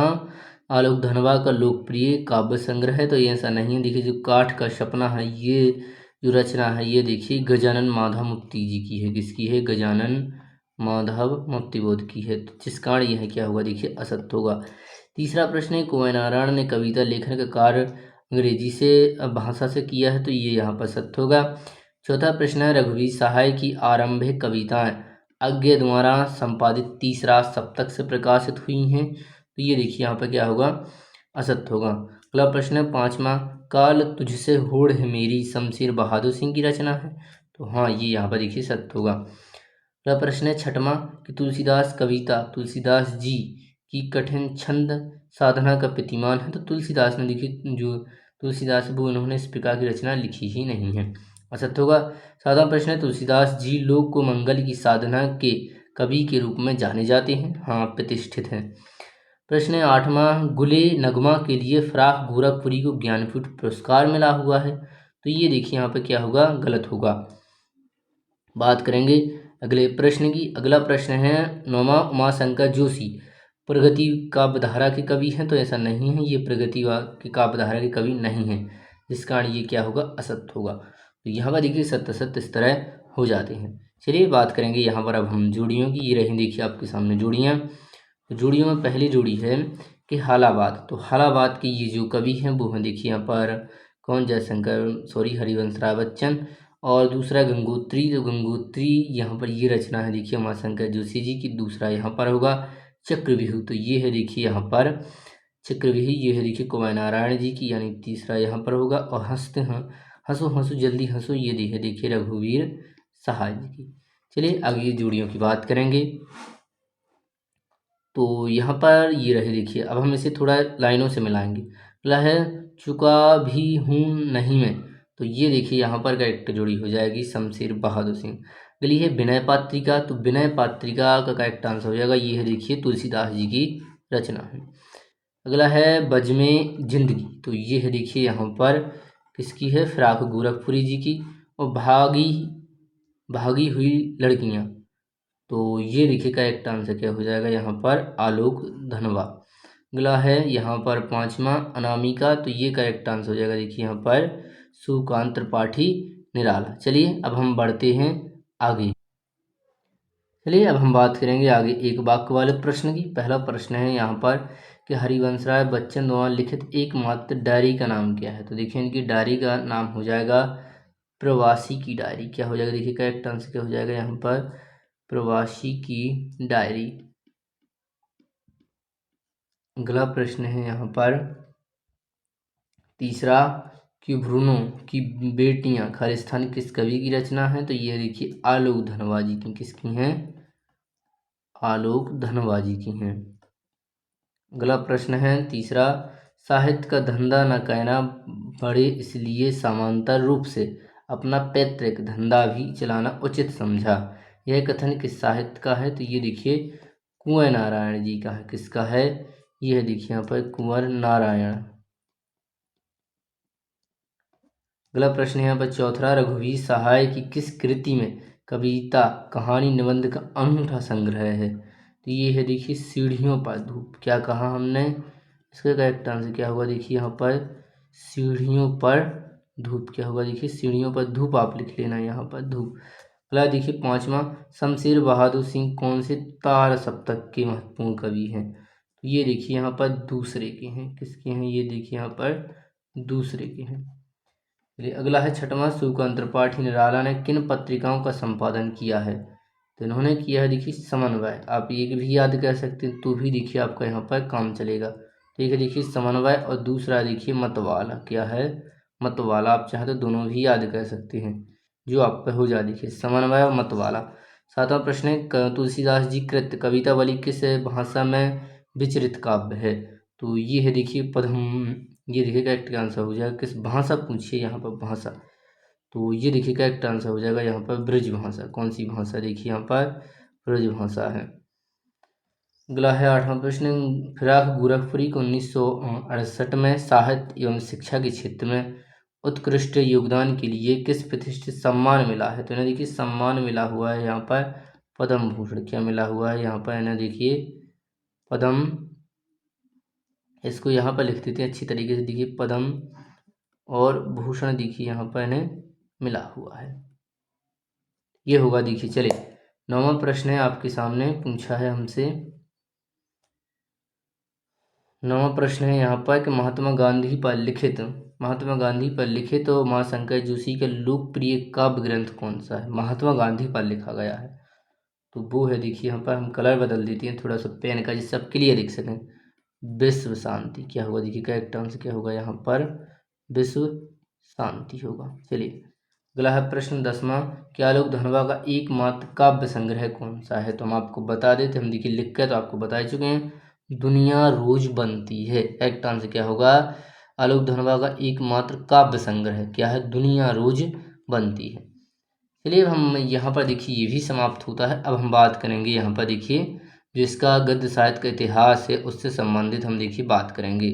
आलोक धनवा का लोकप्रिय काव्य संग्रह है, तो ये ऐसा नहीं है। देखिए जो काठ का सपना है, ये जो रचना है ये देखिए गजानन माधव मुक्ति जी की है। किसकी है? गजानन माधव मुक्तिबोध की है, तो जिस कारण यह क्या होगा? देखिए असत्य होगा। तीसरा प्रश्न है कुंवर नारायण ने कविता लेखन का कार्य अंग्रेजी से भाषा से किया है, तो ये यहाँ पर सत्य होगा। चौथा प्रश्न है रघुवीर सहाय की आरंभिक कविताएं अज्ञे द्वारा संपादित तीसरा सप्तक से प्रकाशित हुई हैं, तो ये देखिए यहाँ पर क्या होगा? असत्य होगा। अगला प्रश्न है 5वां, काल तुझसे होड़ है मेरी शमशेर बहादुर सिंह की रचना है, तो हाँ ये यहाँ पर देखिए सत्य होगा। अगला प्रश्न है 6वां, कि तुलसीदास कविता तुलसीदास जी की कठिन छंद साधना का प्रतिमान है, तो तुलसीदास ने देखिए जो तुलसीदास वो उन्होंने इस प्रकार की रचना लिखी ही नहीं है, असत्य होगा। 7वां प्रश्न है तुलसीदास जी लोक को मंगल की साधना के कवि के रूप में जाने जाते हैं, हाँ प्रतिष्ठित हैं। प्रश्न है 8वां, गुले नगमा के लिए फराक गोरखपुरी को ज्ञानपीठ पुरस्कार मिला हुआ है, तो ये देखिए यहाँ पे क्या होगा? गलत होगा। बात करेंगे अगले प्रश्न की। अगला प्रश्न है 9वां, उमाशंकर जोशी प्रगति काव्यधारा के कवि हैं, तो ऐसा नहीं है, ये प्रगति की काव्यधारा के कवि नहीं हैं, जिस कारण ये क्या होगा? असत्य होगा। तो यहाँ पर देखिए सत्य सत्य इस तरह हो जाते हैं। चलिए बात करेंगे यहाँ पर अब हम जोड़ियों की। ये रही देखिए आपके सामने जोड़ियाँ। तो जोड़ियों में पहली जोड़ी है कि हालाबाद, तो हालाबाद के ये जो कवि हैं वो हैं देखिए यहाँ पर कौन? जयशंकर हरिवंश राय बच्चन। और दूसरा गंगोत्री, तो गंगोत्री यहाँ पर ये रचना है देखिए उमाशंकर जोशी जी की। दूसरा यहाँ पर होगा चक्रव्यूह, तो ये है देखिए यहाँ पर चक्रव्यूह, ये है देखिए कुमार नारायण जी की, यानी तीसरा यहाँ पर होगा। और हंसते हैं हंसो हंसो जल्दी हंसो, ये देखिए रघुवीर सहाय जी की। चलिए आगे जोड़ियों की बात करेंगे। तो यहाँ पर ये रहे देखिए, अब हम इसे थोड़ा लाइनों से मिलाएंगे। बोला है चुका भी हूँ नहीं मैं, तो ये देखिए यहाँ पर करेक्ट जोड़ी हो जाएगी शमशेर बहादुर सिंह। अगली है विनय पात्रिका, तो विनय पात्रिका का करेक्ट आंसर हो जाएगा, ये है देखिए तुलसीदास जी की रचना है। अगला है बज़्म जिंदगी, तो ये है देखिए यहाँ पर किसकी है, फिराक गोरखपुरी जी की। और भागी भागी हुई लड़कियाँ, तो ये देखिए करेक्ट आंसर क्या हो जाएगा यहाँ पर, आलोक धनवा। अगला है यहाँ पर पांचवा अनामिका, तो ये करेक्ट आंसर हो जाएगा देखिए यहाँ पर सुकांत त्रिपाठी निराला। चलिए अब हम बढ़ते हैं आगे। चलिए अब हम बात करेंगे आगे एक वाक्य वाले प्रश्न की। पहला प्रश्न है यहाँ पर कि हरिवंश राय बच्चन द्वारा लिखित एकमात्र डायरी का नाम क्या है, तो देखिए इनकी डायरी का नाम हो जाएगा प्रवासी की डायरी। क्या हो जाएगा देखिए करेक्ट आंसर क्या हो जाएगा यहाँ पर, प्रवासी की डायरी। अगला प्रश्न है यहाँ पर तीसरा कि भ्रूणों की बेटियां खालिस्तान किस कवि की रचना है, तो ये देखिए आलोक धनवा जी की, किसकी हैं, आलोक धनवा जी की हैं। अगला प्रश्न है तीसरा, साहित्य का धंधा न कहना बड़े इसलिए समांतर रूप से अपना पैतृक धंधा भी चलाना उचित समझा, यह कथन किस साहित्य का है, तो ये देखिए कुंवर नारायण जी का है। किसका है, ये है देखिए यहाँ पर कुंवर नारायण। अगला प्रश्न है यहाँ पर चौथा, रघुवीर सहाय की किस कृति में कविता कहानी निबंध का अनूठा संग्रह है, तो ये है देखिए सीढ़ियों पर धूप। क्या कहा हमने, इसका करेक्ट आंसर क्या होगा देखिए यहाँ पर सीढ़ियों पर धूप। क्या होगा देखिए सीढ़ियों पर धूप, आप लिख लेना यहाँ पर धूप। अगला देखिए पांचवा, शमशेर बहादुर सिंह कौन से तार सप्तक के महत्वपूर्ण कवि हैं, तो ये देखिए यहाँ पर दूसरे के हैं। किसके हैं, ये देखिए यहाँ पर दूसरे के हैं। चलिए अगला है छठवां, सुकांत त्रिपाठी निराला ने किन पत्रिकाओं का संपादन किया है, तो इन्होंने किया है देखिए समन्वय। आप एक भी याद कर सकते हैं तो भी देखिए आपका यहाँ पर काम चलेगा। तो एक है देखिए समन्वय और दूसरा देखिए मतवाला। क्या है, मतवाला। आप चाहे तो दोनों भी याद कर सकते हैं, जो आप पे हो जाए देखिए समन्वय और मतवाला। सातवां प्रश्न है तुलसीदास जी कृत कवितावली किस भाषा में विचरित काव्य है, तो ये है देखिए पद्म। ये देखिए करेक्ट आंसर हो जाएगा, किस भाषा पूछिए यहाँ पर भाषा, तो ये देखिए करेक्ट आंसर हो जाएगा यहाँ पर ब्रज भाषा। कौन सी भाषा, देखिए यहाँ पर ब्रज भाषा है। अगला है आठवां प्रश्न, फिराक गोरखपुरी को 1968 में साहित्य एवं शिक्षा के क्षेत्र में उत्कृष्ट योगदान के लिए किस प्रतिष्ठित सम्मान मिला है, तो इन्हें देखिए सम्मान मिला हुआ है यहाँ पर पद्म भूषण। क्या मिला हुआ है यहाँ पर, इन्हें देखिए पद्म, इसको यहाँ पर लिख देते हैं अच्छी तरीके से, देखिए पद्म और भूषण देखिए यहाँ पर इन्हें मिला हुआ है। ये होगा देखिए। चलिए नौवां प्रश्न है आपके सामने पूछा है हमसे। नौवां प्रश्न है यहाँ पर कि महात्मा गांधी पर लिखित तो उमाशंकर जोशी का लोकप्रिय काव्य ग्रंथ कौन सा है, महात्मा गांधी पर लिखा गया है, तो वो है देखिए यहाँ पर हम कलर बदल देते हैं थोड़ा सा पेन का, जिससे आप क्लियर लिख सकें, विश्व शांति। क्या होगा देखिए करेक्ट आंसर क्या होगा यहाँ पर, विश्व शांति होगा। चलिए अगला है प्रश्न 10वां, कि आलोक धनवा का एकमात्र काव्य संग्रह कौन सा है, तो हम आपको बता देते, हम देखिए लिख कर तो आपको बता चुके हैं, दुनिया रोज बनती है। करेक्ट आंसर क्या होगा, आलोक धनवा का एकमात्र काव्य संग्रह क्या है, दुनिया रोज बनती है। चलिए हम यहाँ पर देखिए ये भी समाप्त होता है। अब हम बात करेंगे यहाँ पर देखिए जो इसका गद्य साहित्य का इतिहास है उससे संबंधित हम देखिए बात करेंगे।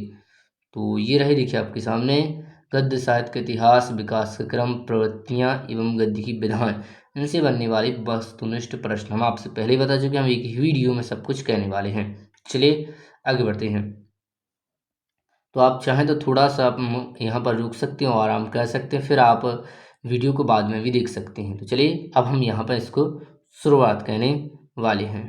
तो ये रहे देखिए आपके सामने गद्य साहित्य का इतिहास, विकास का क्रम, प्रवृत्तियाँ एवं गद्य की विधाएं, इनसे बनने वाले वस्तुनिष्ठ प्रश्न। हम आपसे पहले ही बता चुके हैं, हम एक ही वीडियो में सब कुछ कहने वाले हैं। चलिए आगे बढ़ते हैं। तो आप चाहें तो थोड़ा सा आप यहाँ पर रुक सकते हैं और आराम कर सकते हैं, फिर आप वीडियो को बाद में भी देख सकते हैं। तो चलिए अब हम यहाँ पर इसको शुरुआत करने वाले हैं।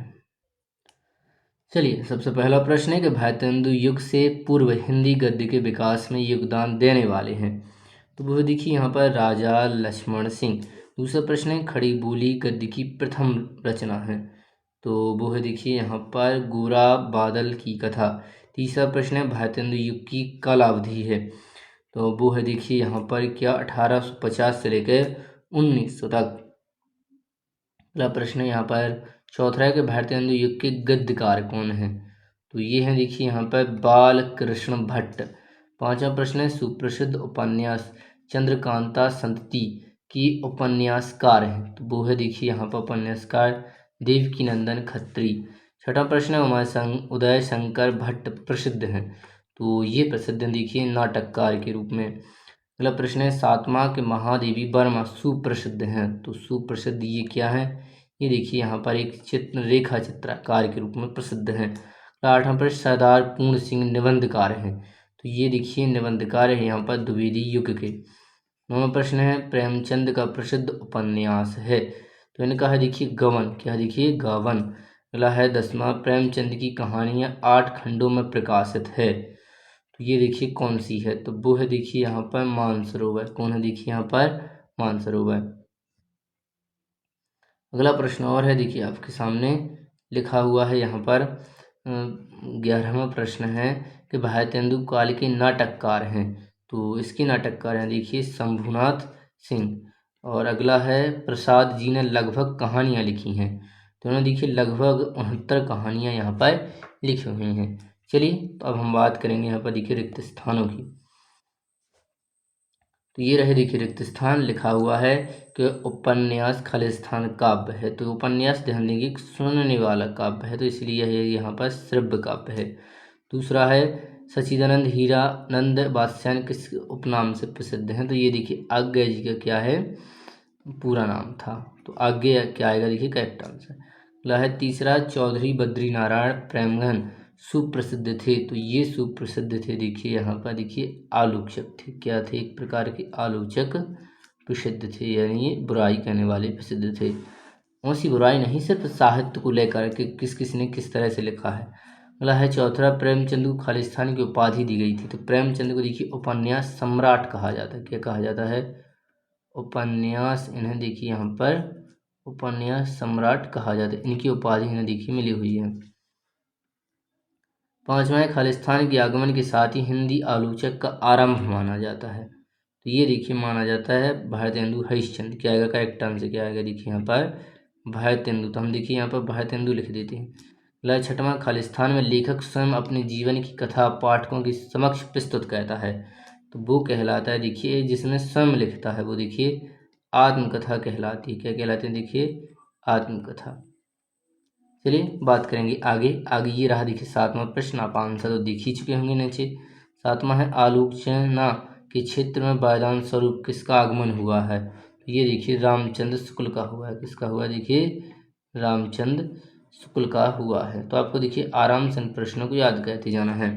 चलिए सबसे पहला प्रश्न है कि भारतेंदु युग से पूर्व हिंदी गद्य के विकास में योगदान देने वाले हैं, तो वो देखिए यहाँ पर राजा लक्ष्मण सिंह। दूसरा प्रश्न है खड़ी बोली गद्य की प्रथम रचना है, तो वो है देखिए यहाँ पर गोरा बादल की कथा। तीसरा प्रश्न है भारतेंदु युग की कालावधि है, तो वो है देखिए यहाँ पर क्या 1850 से लेकर 1900 तक। अगला प्रश्न है यहाँ पर चौथा है कि भारतेंदु युग के गद्यकार कौन हैं, तो ये है देखिए यहाँ पर बाल कृष्ण भट्ट। पांचवा प्रश्न है सुप्रसिद्ध उपन्यास चंद्रकांता संतति की उपन्यासकार हैं, तो वो है देखिए यहाँ पर उपन्यासकार देवकीनंदन खत्री। छठा प्रश्न है उदय शंकर भट्ट प्रसिद्ध हैं, तो ये प्रसिद्ध हैं देखिए नाटककार के रूप में। अगला प्रश्न है सातवां के महादेवी वर्मा सुप्रसिद्ध हैं, तो सुप्रसिद्ध ये क्या है, ये देखिए यहाँ पर एक चित्र रेखा चित्रकार के रूप में प्रसिद्ध हैं। आठवां प्रश्न सरदार पूर्ण सिंह निबंधकार हैं, तो ये देखिए निबंधकार है यहाँ पर द्विवेदी युग के। नौवां प्रश्न है प्रेमचंद का प्रसिद्ध उपन्यास है, तो इनका है देखिए गबन, क्या देखिए गबन। अगला है 10वां प्रेमचंद की कहानियाँ 8 खंडों में प्रकाशित है, तो ये देखिए कौन सी है, तो वो है देखिए यहाँ पर मानसरोवर। कौन है देखिए यहाँ पर मानसरोवर। अगला प्रश्न और है देखिए आपके सामने लिखा हुआ है यहाँ पर 11वां प्रश्न है कि भारतेंदु काल के नाटककार हैं, तो इसके नाटककार हैं देखिए शंभुनाथ सिंह। और अगला है प्रसाद जी ने लगभग कहानियाँ लिखी हैं, तो उन्होंने देखिए लगभग 69 कहानियाँ यहाँ पर लिखी हुई हैं। चलिए तो अब हम बात करेंगे यहाँ पर देखिए रिक्त स्थानों की। तो ये रहे देखिए रिक्त स्थान। लिखा हुआ है कि उपन्यास खालिस्तान काव्य है, तो उपन्यास ध्यान देंगे सुनने वाला काव्य है, तो इसलिए यह यहाँ पर श्रव्य काव्य है। दूसरा है सच्चिदानंद हीरानंद वात्स्यायन किस उपनाम से प्रसिद्ध हैं, तो ये देखिए आज्ञा जी का क्या है पूरा नाम था, तो आज्ञा क्या आएगा देखिए करेक्ट आंसर। अगला है तीसरा चौधरी बद्री नारायण प्रेमघन सुप्रसिद्ध थे, तो ये सुप्रसिद्ध थे देखिए यहाँ पर देखिए आलोचक थे, क्या थे एक प्रकार के आलोचक प्रसिद्ध थे, यानी ये बुराई करने वाले प्रसिद्ध थे। ऐसी बुराई नहीं सिर्फ साहित्य को लेकर के किस किस ने किस तरह से लिखा है। अगला है चौथा प्रेमचंद को खालिस्तान की उपाधि दी गई थी, तो प्रेमचंद को देखिए उपन्यास सम्राट कहा जाता है, क्या कहा जाता है उपन्यास, इन्हें देखिए यहाँ पर उपन्यास सम्राट कहा जाता है, इनकी उपाधि इन्हें देखिए मिली हुई है। पांचवा है खालिस्तान के आगमन के साथ ही हिंदी आलोचक का आरंभ माना जाता है, तो ये देखिए माना जाता है भारतेंदु हरिश्चंद्र। क्या आएगा करेक्ट आंसर, क्या आएगा देखिए यहाँ पर भारतेंदु, तो हम देखिए यहाँ पर भारतेंदु लिख देते हैं। अगला छठवां खालिस्तान में लेखक स्वयं अपने जीवन की कथा पाठकों के समक्ष प्रस्तुत करता है, तो वो कहलाता है देखिए जिसमें स्वयं लिखता है वो देखिए आत्मकथा कहलाती है, क्या कहलाती है देखिए आत्मकथा। चलिए बात करेंगे आगे। आगे ये रहा देखिए 7वां प्रश्न, आप आंसर तो देख ही चुके होंगे नीचे। 7वां है आलोचना के क्षेत्र में वरदान स्वरूप किसका आगमन हुआ है, तो ये देखिए रामचंद्र शुक्ल का हुआ है, किसका हुआ है देखिए रामचंद्र शुक्ल का हुआ है। तो आपको देखिए आराम से इन प्रश्नों को याद करते जाना है।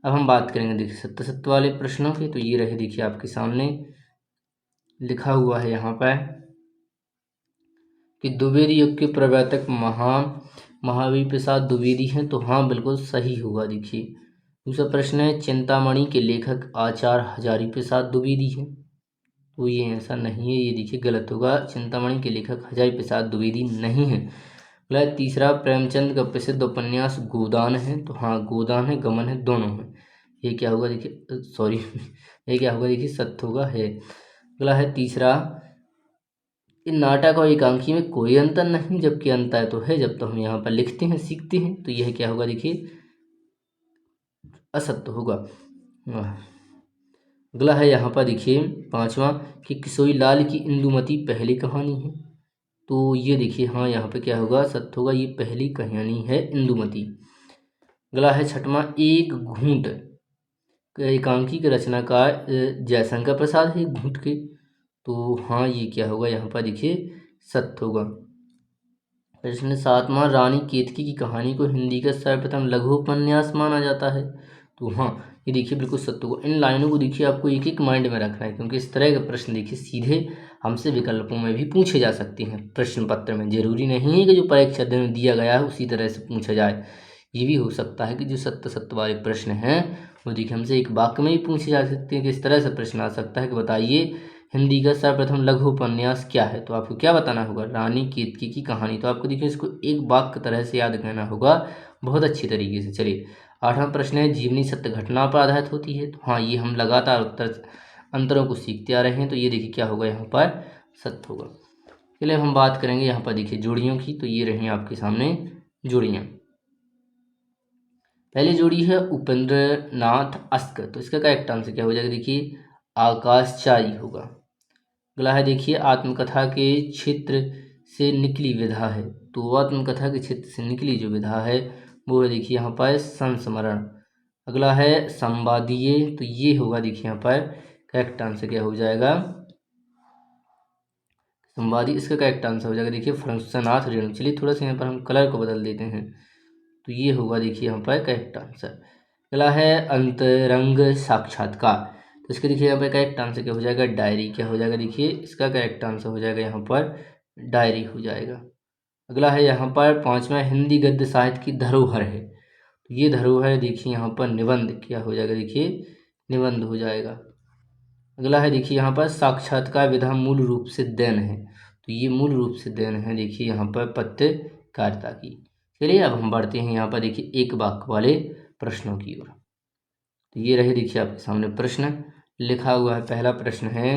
अब हम बात करेंगे देखिए सत्य वाले प्रश्नों की, तो ये रहे देखिए आपके सामने लिखा हुआ है यहाँ पर कि द्विवेदी युग के प्रवर्तक महावीर प्रसाद द्विवेदी हैं, तो हाँ बिल्कुल सही होगा देखिए। दूसरा प्रश्न है चिंतामणि के लेखक आचार्य हजारी प्रसाद द्विवेदी हैं, तो ये ऐसा नहीं है, ये देखिए गलत होगा, चिंतामणि के लेखक हजारी प्रसाद द्विवेदी नहीं है। अगला तीसरा प्रेमचंद का प्रसिद्ध उपन्यास गोदान है, तो हाँ गोदान है गमन है दोनों है, ये क्या होगा देखिए सॉरी ये क्या होगा देखिए सत्य होगा है। अगला है तीसरा इन नाटक और एकांकी में कोई अंतर नहीं, जबकि अंतर तो है जब तो हम यहाँ पर लिखते हैं सीखते हैं, तो यह क्या होगा देखिए असत्य होगा। अगला है यहाँ पर देखिए 5वां कि किशोरी लाल की इंदुमती पहली कहानी है, तो ये देखिए हाँ यहाँ पे क्या होगा सत्य होगा, ये पहली कहानी है इंदुमती। अगला है 6वां एक घूंट एकांकी के रचनाकार जयशंकर प्रसाद है घूंट के, तो हाँ ये क्या होगा यहाँ पर देखिए सत्य होगा। प्रश्न 7वां रानी केतकी की कहानी को हिंदी का सर्वप्रथम लघु उपन्यास माना जाता है, तो हाँ ये देखिए बिल्कुल सत्य होगा। इन लाइनों को देखिए आपको एक एक माइंड में रखना है, क्योंकि इस तरह के प्रश्न देखिए सीधे हमसे विकल्पों में भी पूछे जा सकते हैं प्रश्न पत्र में, जरूरी नहीं है कि जो परीक्षा में दिया गया है उसी तरह से पूछा जाए, ये भी हो सकता है कि जो सत्य सत्य वाले प्रश्न हैं वो देखिए हमसे एक वाक्य में भी पूछे जा सकते हैं कि इस तरह से प्रश्न आ सकता है कि बताइए हिंदी का सर्वप्रथम लघु उपन्यास क्या है। तो आपको क्या बताना होगा, रानी केतकी की कहानी। तो आपको देखिए इसको एक वाक्य तरह से याद करना होगा बहुत अच्छी तरीके से। चलिए 8वां प्रश्न है, जीवनी सत्य घटना पर आधारित होती है। तो हाँ, ये हम लगातार उत्तर अंतरों को सीखते आ रहे हैं, तो ये देखिए क्या होगा यहाँ पर सत्य होगा। चलिए अब हम बात करेंगे यहाँ पर देखिए जोड़ियों की। तो ये रही आपके सामने जोड़ियाँ। पहली जोड़ी है उपेंद्र नाथ अस्कर। तो इसका करेक्ट आंसर क्या हो जाएगा, देखिए आकाशचारी होगा। अगला है देखिए आत्मकथा के क्षेत्र से निकली विधा है। तो आत्मकथा के क्षेत्र से निकली जो विधा है वो है देखिए यहाँ पर संस्मरण। अगला है संवादीय। तो ये होगा देखिए यहाँ पर करेक्ट आंसर क्या हो जाएगा, संवादी। इसका करेक्ट आंसर हो जाएगा देखिए फणसनाथ रेणु। चलिए थोड़ा सा यहाँ पर हम कलर को बदल देते हैं, तो ये होगा देखिए यहाँ पर करेक्ट आंसर। अगला है अंतरंग साक्षात्कार। तो इसके देखिए यहाँ पर करेक्ट आंसर क्या हो जाएगा, डायरी। क्या हो जाएगा, देखिए इसका करेक्ट आंसर हो जाएगा यहाँ पर डायरी हो जाएगा। अगला है यहाँ पर 5वां, हिंदी गद्य साहित्य की धरोहर है। तो ये धरोहर देखिए यहाँ पर निबंध। क्या हो जाएगा, देखिए निबंध हो जाएगा। अगला है देखिए यहाँ पर साक्षात्कार विधा मूल रूप से देन है। तो ये मूल रूप से देन है देखिए यहाँ पर पत्रकारिता की। चलिए अब हम बढ़ते हैं यहाँ पर देखिए एक वाक्य वाले प्रश्नों की ओर। तो ये रहे देखिए आपके सामने प्रश्न लिखा हुआ है। पहला प्रश्न है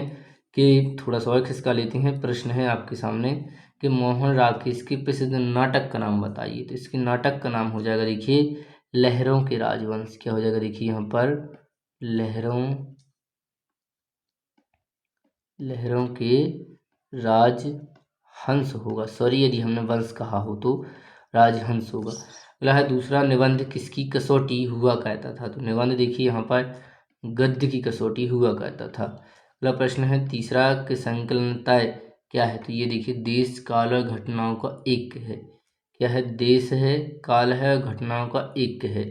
कि थोड़ा सा और खिसका लेते हैं। प्रश्न है आपके सामने कि मोहन राकेश के प्रसिद्ध नाटक का नाम बताइए। तो इसके नाटक का नाम हो जाएगा देखिए लहरों के राजवंश। क्या हो जाएगा, देखिए यहाँ पर लहरों के राजहंस होगा। सॉरी यदि हमने वंश कहा हो तो राजहंस होगा। अगला है दूसरा, निबंध किसकी कसौटी हुआ करता था। तो निबंध देखिए यहाँ पर गद्य की कसौटी हुआ करता था। अगला प्रश्न है तीसरा कि संकलनतय क्या है। तो ये देखिए देश काल और घटनाओं का एक है। क्या है, देश है, काल है और घटनाओं का एक है।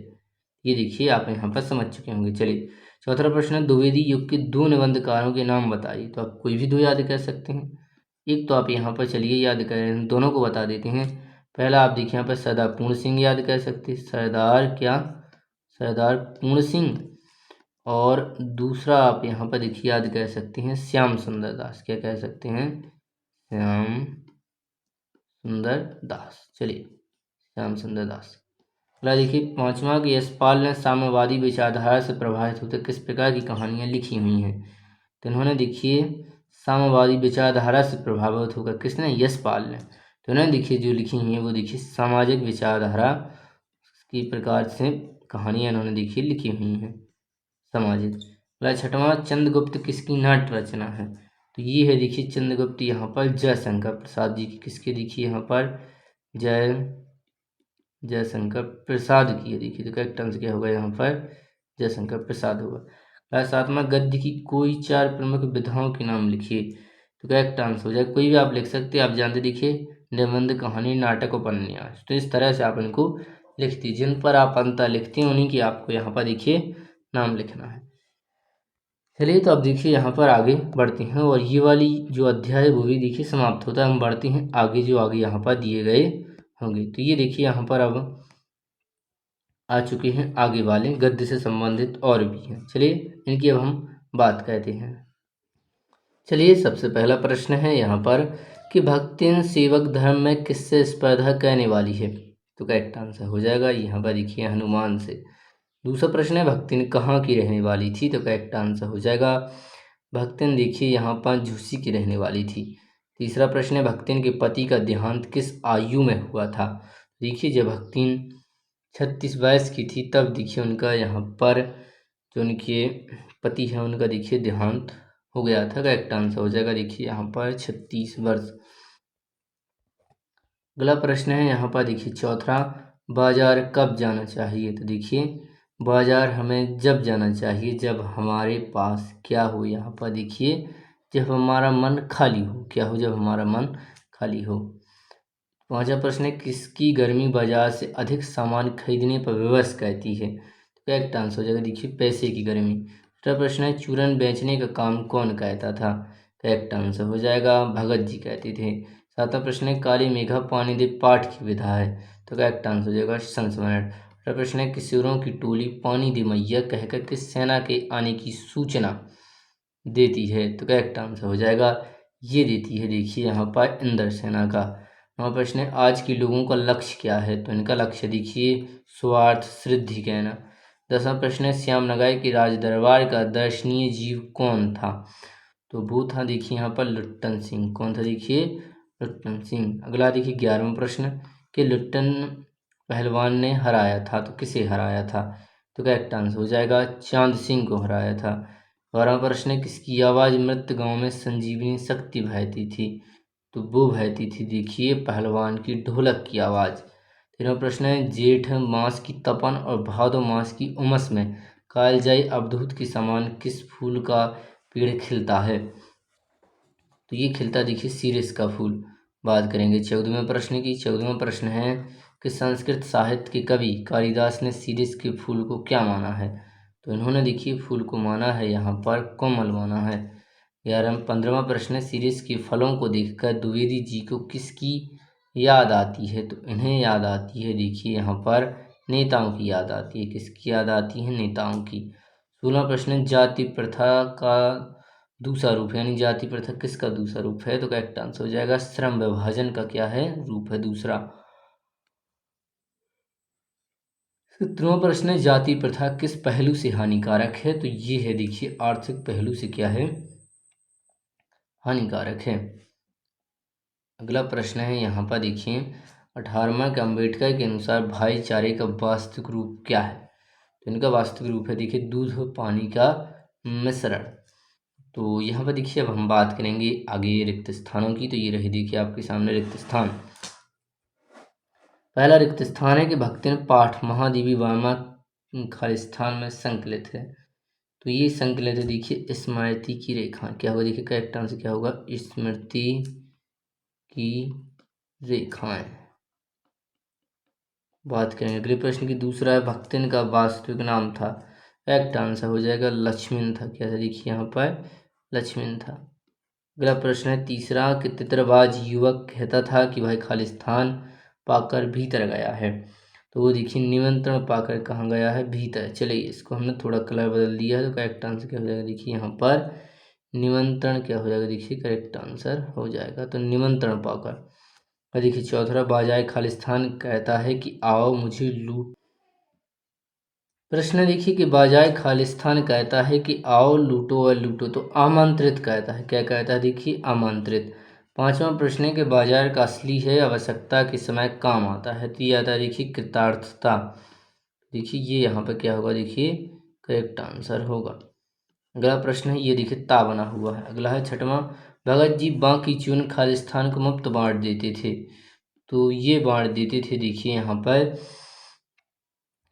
ये देखिए आप यहाँ पर समझ चुके होंगे। चलिए चौथा प्रश्न है द्विवेदी युग के 2 निबंधकारों के नाम बताइए। तो आप कोई भी 2 याद कर सकते हैं। एक तो आप यहाँ पर चलिए याद करें, दोनों को बता देते हैं। पहला आप देखिए यहाँ पर सरदार पूर्ण सिंह याद कर सकते हैं। सरदार पूर्ण सिंह। और दूसरा आप यहाँ पर देखिए याद कर सकते हैं श्याम सुंदर दास। क्या कह सकते हैं, श्याम सुंदर दास। चलिए श्याम सुंदर दास। अगला देखिए 5वां कि यशपाल ने साम्यवादी विचारधारा से प्रभावित होकर किस प्रकार की कहानियाँ लिखी हुई हैं। तो इन्होंने देखिए साम्यवादी विचारधारा से प्रभावित होकर, किसने, यशपाल ने। तो इन्होंने देखिए जो लिखी हुई हैं वो देखिए सामाजिक विचारधारा की प्रकार से कहानियाँ इन्होंने देखिए लिखी हुई हैं सामाजिक। अगला 6वां, चंद्रगुप्त किसकी नाट्य रचना है। तो ये है देखिए चंद्रगुप्त यहाँ पर जयशंकर प्रसाद जी की। किसके देखिए यहाँ पर जयशंकर प्रसाद की है देखिए। तो करेक्ट आंसर क्या होगा यहाँ पर जयशंकर प्रसाद होगा। 7वां, गद्य की कोई 4 प्रमुख विधाओं के नाम लिखिए। तो करेक्ट आंसर हो जाए, कोई भी आप लिख सकते हैं। आप जानते देखिए निबंध, कहानी, नाटक, उपन्यास। तो इस तरह से आप इनको लिख दीजिए। जिन पर आप अंतर लिखते हैं उन्हीं की आपको यहाँ पर देखिए नाम लिखना है। चलिए तो अब देखिए यहाँ पर आगे बढ़ते हैं और ये वाली जो अध्याय है वो भी देखिए समाप्त होता है। हम बढ़ते हैं आगे, जो आगे यहाँ पर दिए गए होंगे। तो ये देखिए यहाँ पर अब आ चुके हैं आगे वाले गद्य से संबंधित और भी हैं। चलिए इनकी अब हम बात करते हैं। चलिए सबसे पहला प्रश्न है यहाँ पर कि भक्तिन सेवक धर्म में किससे स्पर्धा करने वाली है। तो करेक्ट आंसर हो जाएगा यहाँ पर देखिए हनुमान से। दूसरा प्रश्न है भक्तिन कहाँ की रहने वाली थी। तो करेक्ट आंसर हो जाएगा भक्तिन देखिए यहाँ पर झूसी की रहने वाली थी। तीसरा प्रश्न है भक्तिन के पति का देहांत किस आयु में हुआ था। देखिए जब भक्तिन 36 वर्ष की थी तब देखिए उनका यहाँ पर जो उनके पति हैं उनका देखिए देहांत हो गया था। करेक्ट आंसर हो जाएगा देखिए यहाँ पर 36 वर्ष। अगला प्रश्न है यहाँ पर देखिए चौथा, बाजार कब जाना चाहिए। तो देखिए बाजार हमें जब जाना चाहिए जब हमारे पास क्या हो, यहाँ पर देखिए जब हमारा मन खाली हो। क्या हो, जब हमारा मन खाली हो। 5वां प्रश्न है किसकी गर्मी बाजार से अधिक सामान खरीदने पर विवश कहती है। तो करेक्ट आंसर हो जाएगा देखिए पैसे की गर्मी। 6वां प्रश्न है चूरन बेचने का काम कौन कहता था। करेक्ट आंसर हो जाएगा भगत जी कहते थे। 7वां प्रश्न है काली मेघा पानी दे पाठ की विधा है। तो करेक्ट आंसर हो जाएगा संस्मरण। छठा प्रश्न है किशोरों की टोली पानी दे मैया कहकर किस सेना के आने की सूचना देती है? तो करेक्ट आंसर हो जाएगा ये देती है देखिए यहाँ पर इंद्र सेना का। नवा प्रश्न है आज के लोगों का लक्ष्य क्या है? तो इनका लक्ष्य देखिए स्वार्थ सिद्धि कहना। 10वां प्रश्न है श्याम नगाई के राज दरबार का दर्शनीय जीव कौन था? तो वो था देखिए यहाँ पर लुट्टन सिंह। कौन था देखिए? लुट्टन सिंह। अगला देखिए 11वां प्रश्न कि लुट्टन पहलवान ने हराया था तो किसे हराया था? तो करेक्ट आंसर हो जाएगा चांद सिंह को हराया था। 12वां प्रश्न है किसकी आवाज़ मृत गांव में संजीवनी शक्ति बहती थी? तो वो बहती थी देखिए पहलवान की ढोलक की आवाज़। 13वां प्रश्न है जेठ मास की तपन और भादो मास की उमस में कालजाई अवधूत के समान किस फूल का पेड़ खिलता है? तो ये खिलता देखिए सीरिस का फूल। बात करेंगे 14वें प्रश्न की। 14वां प्रश्न है कि संस्कृत साहित्य के कवि कालिदास ने सीरिस के फूल को क्या माना है? तो इन्होंने देखिए फूल को माना है यहाँ पर कोमल माना है। 15वां प्रश्न है सीरिस के फलों को देखकर द्विवेदी जी को किसकी याद आती है? तो इन्हें याद आती है देखिए यहाँ पर नेताओं की याद आती है। किसकी याद आती है? नेताओं की। 16वां प्रश्न है जाति प्रथा का दूसरा रूप है यानी जाति प्रथा किसका दूसरा रूप है? तो करेक्ट आंसर हो जाएगा श्रम विभाजन का क्या है? रूप है दूसरा। 17वां प्रश्न है जाति प्रथा किस पहलू से हानिकारक है? तो ये है देखिए आर्थिक पहलू से क्या है? हानिकारक है। अगला प्रश्न है यहाँ पर देखिए 18वां के अम्बेडकर के अनुसार भाईचारे का वास्तविक रूप क्या है? तो इनका वास्तविक रूप है देखिए दूध और पानी का मिश्रण। तो यहाँ पर देखिए अब हम बात करेंगे आगे रिक्त स्थानों की। तो ये रही देखिए आपके सामने रिक्त स्थान। पहला रिक्त स्थान है कि भक्तिन पाठ महादेवी वर्मा खालिस्तान में संकलित है। तो ये संकलित है देखिए स्मृति की रेखा। क्या होगा देखिए करेक्ट आंसर क्या होगा? स्मृति की रेखाएं। बात करेंगे अगले प्रश्न की। दूसरा है भक्तिन का वास्तविक नाम था। करेक्ट आंसर हो जाएगा लक्ष्मण था। क्या था देखिए यहाँ पर? लक्ष्मण था। अगला प्रश्न है तीसरा कि तितरबाज युवक कहता था कि भाई खालिस्तान पाकर भीतर गया है। तो वो देखिए निमंत्रण पाकर कहाँ गया है? भीतर। चलिए इसको हमने थोड़ा कलर बदल दिया है। तो करेक्ट आंसर क्या हो जाएगा देखिए यहाँ पर निमंत्रण क्या हो जाएगा देखिए करेक्ट आंसर हो जाएगा तो निमंत्रण पाकर। और देखिए चौथा बाजाए खालिस्तान कहता है कि आओ मुझे लूट। प्रश्न देखिए कि बाजाए खालिस्तान कहता है कि आओ लूटो और लूटो। तो आमंत्रित कहता है। क्या कहता है देखिए? आमंत्रित। 5वां प्रश्न है कि बाजार का असली है आवश्यकता के समय काम आता है। तो ये आता है देखिए कृतार्थता। देखिए ये यहाँ पर क्या होगा देखिए करेक्ट आंसर होगा। अगला प्रश्न है ये देखिए ता बना हुआ है। अगला है 6वां भगत जी बाकी चून खालिस्तान को मुफ्त बांट देते थे। तो ये बांट देते थे देखिए यहाँ पर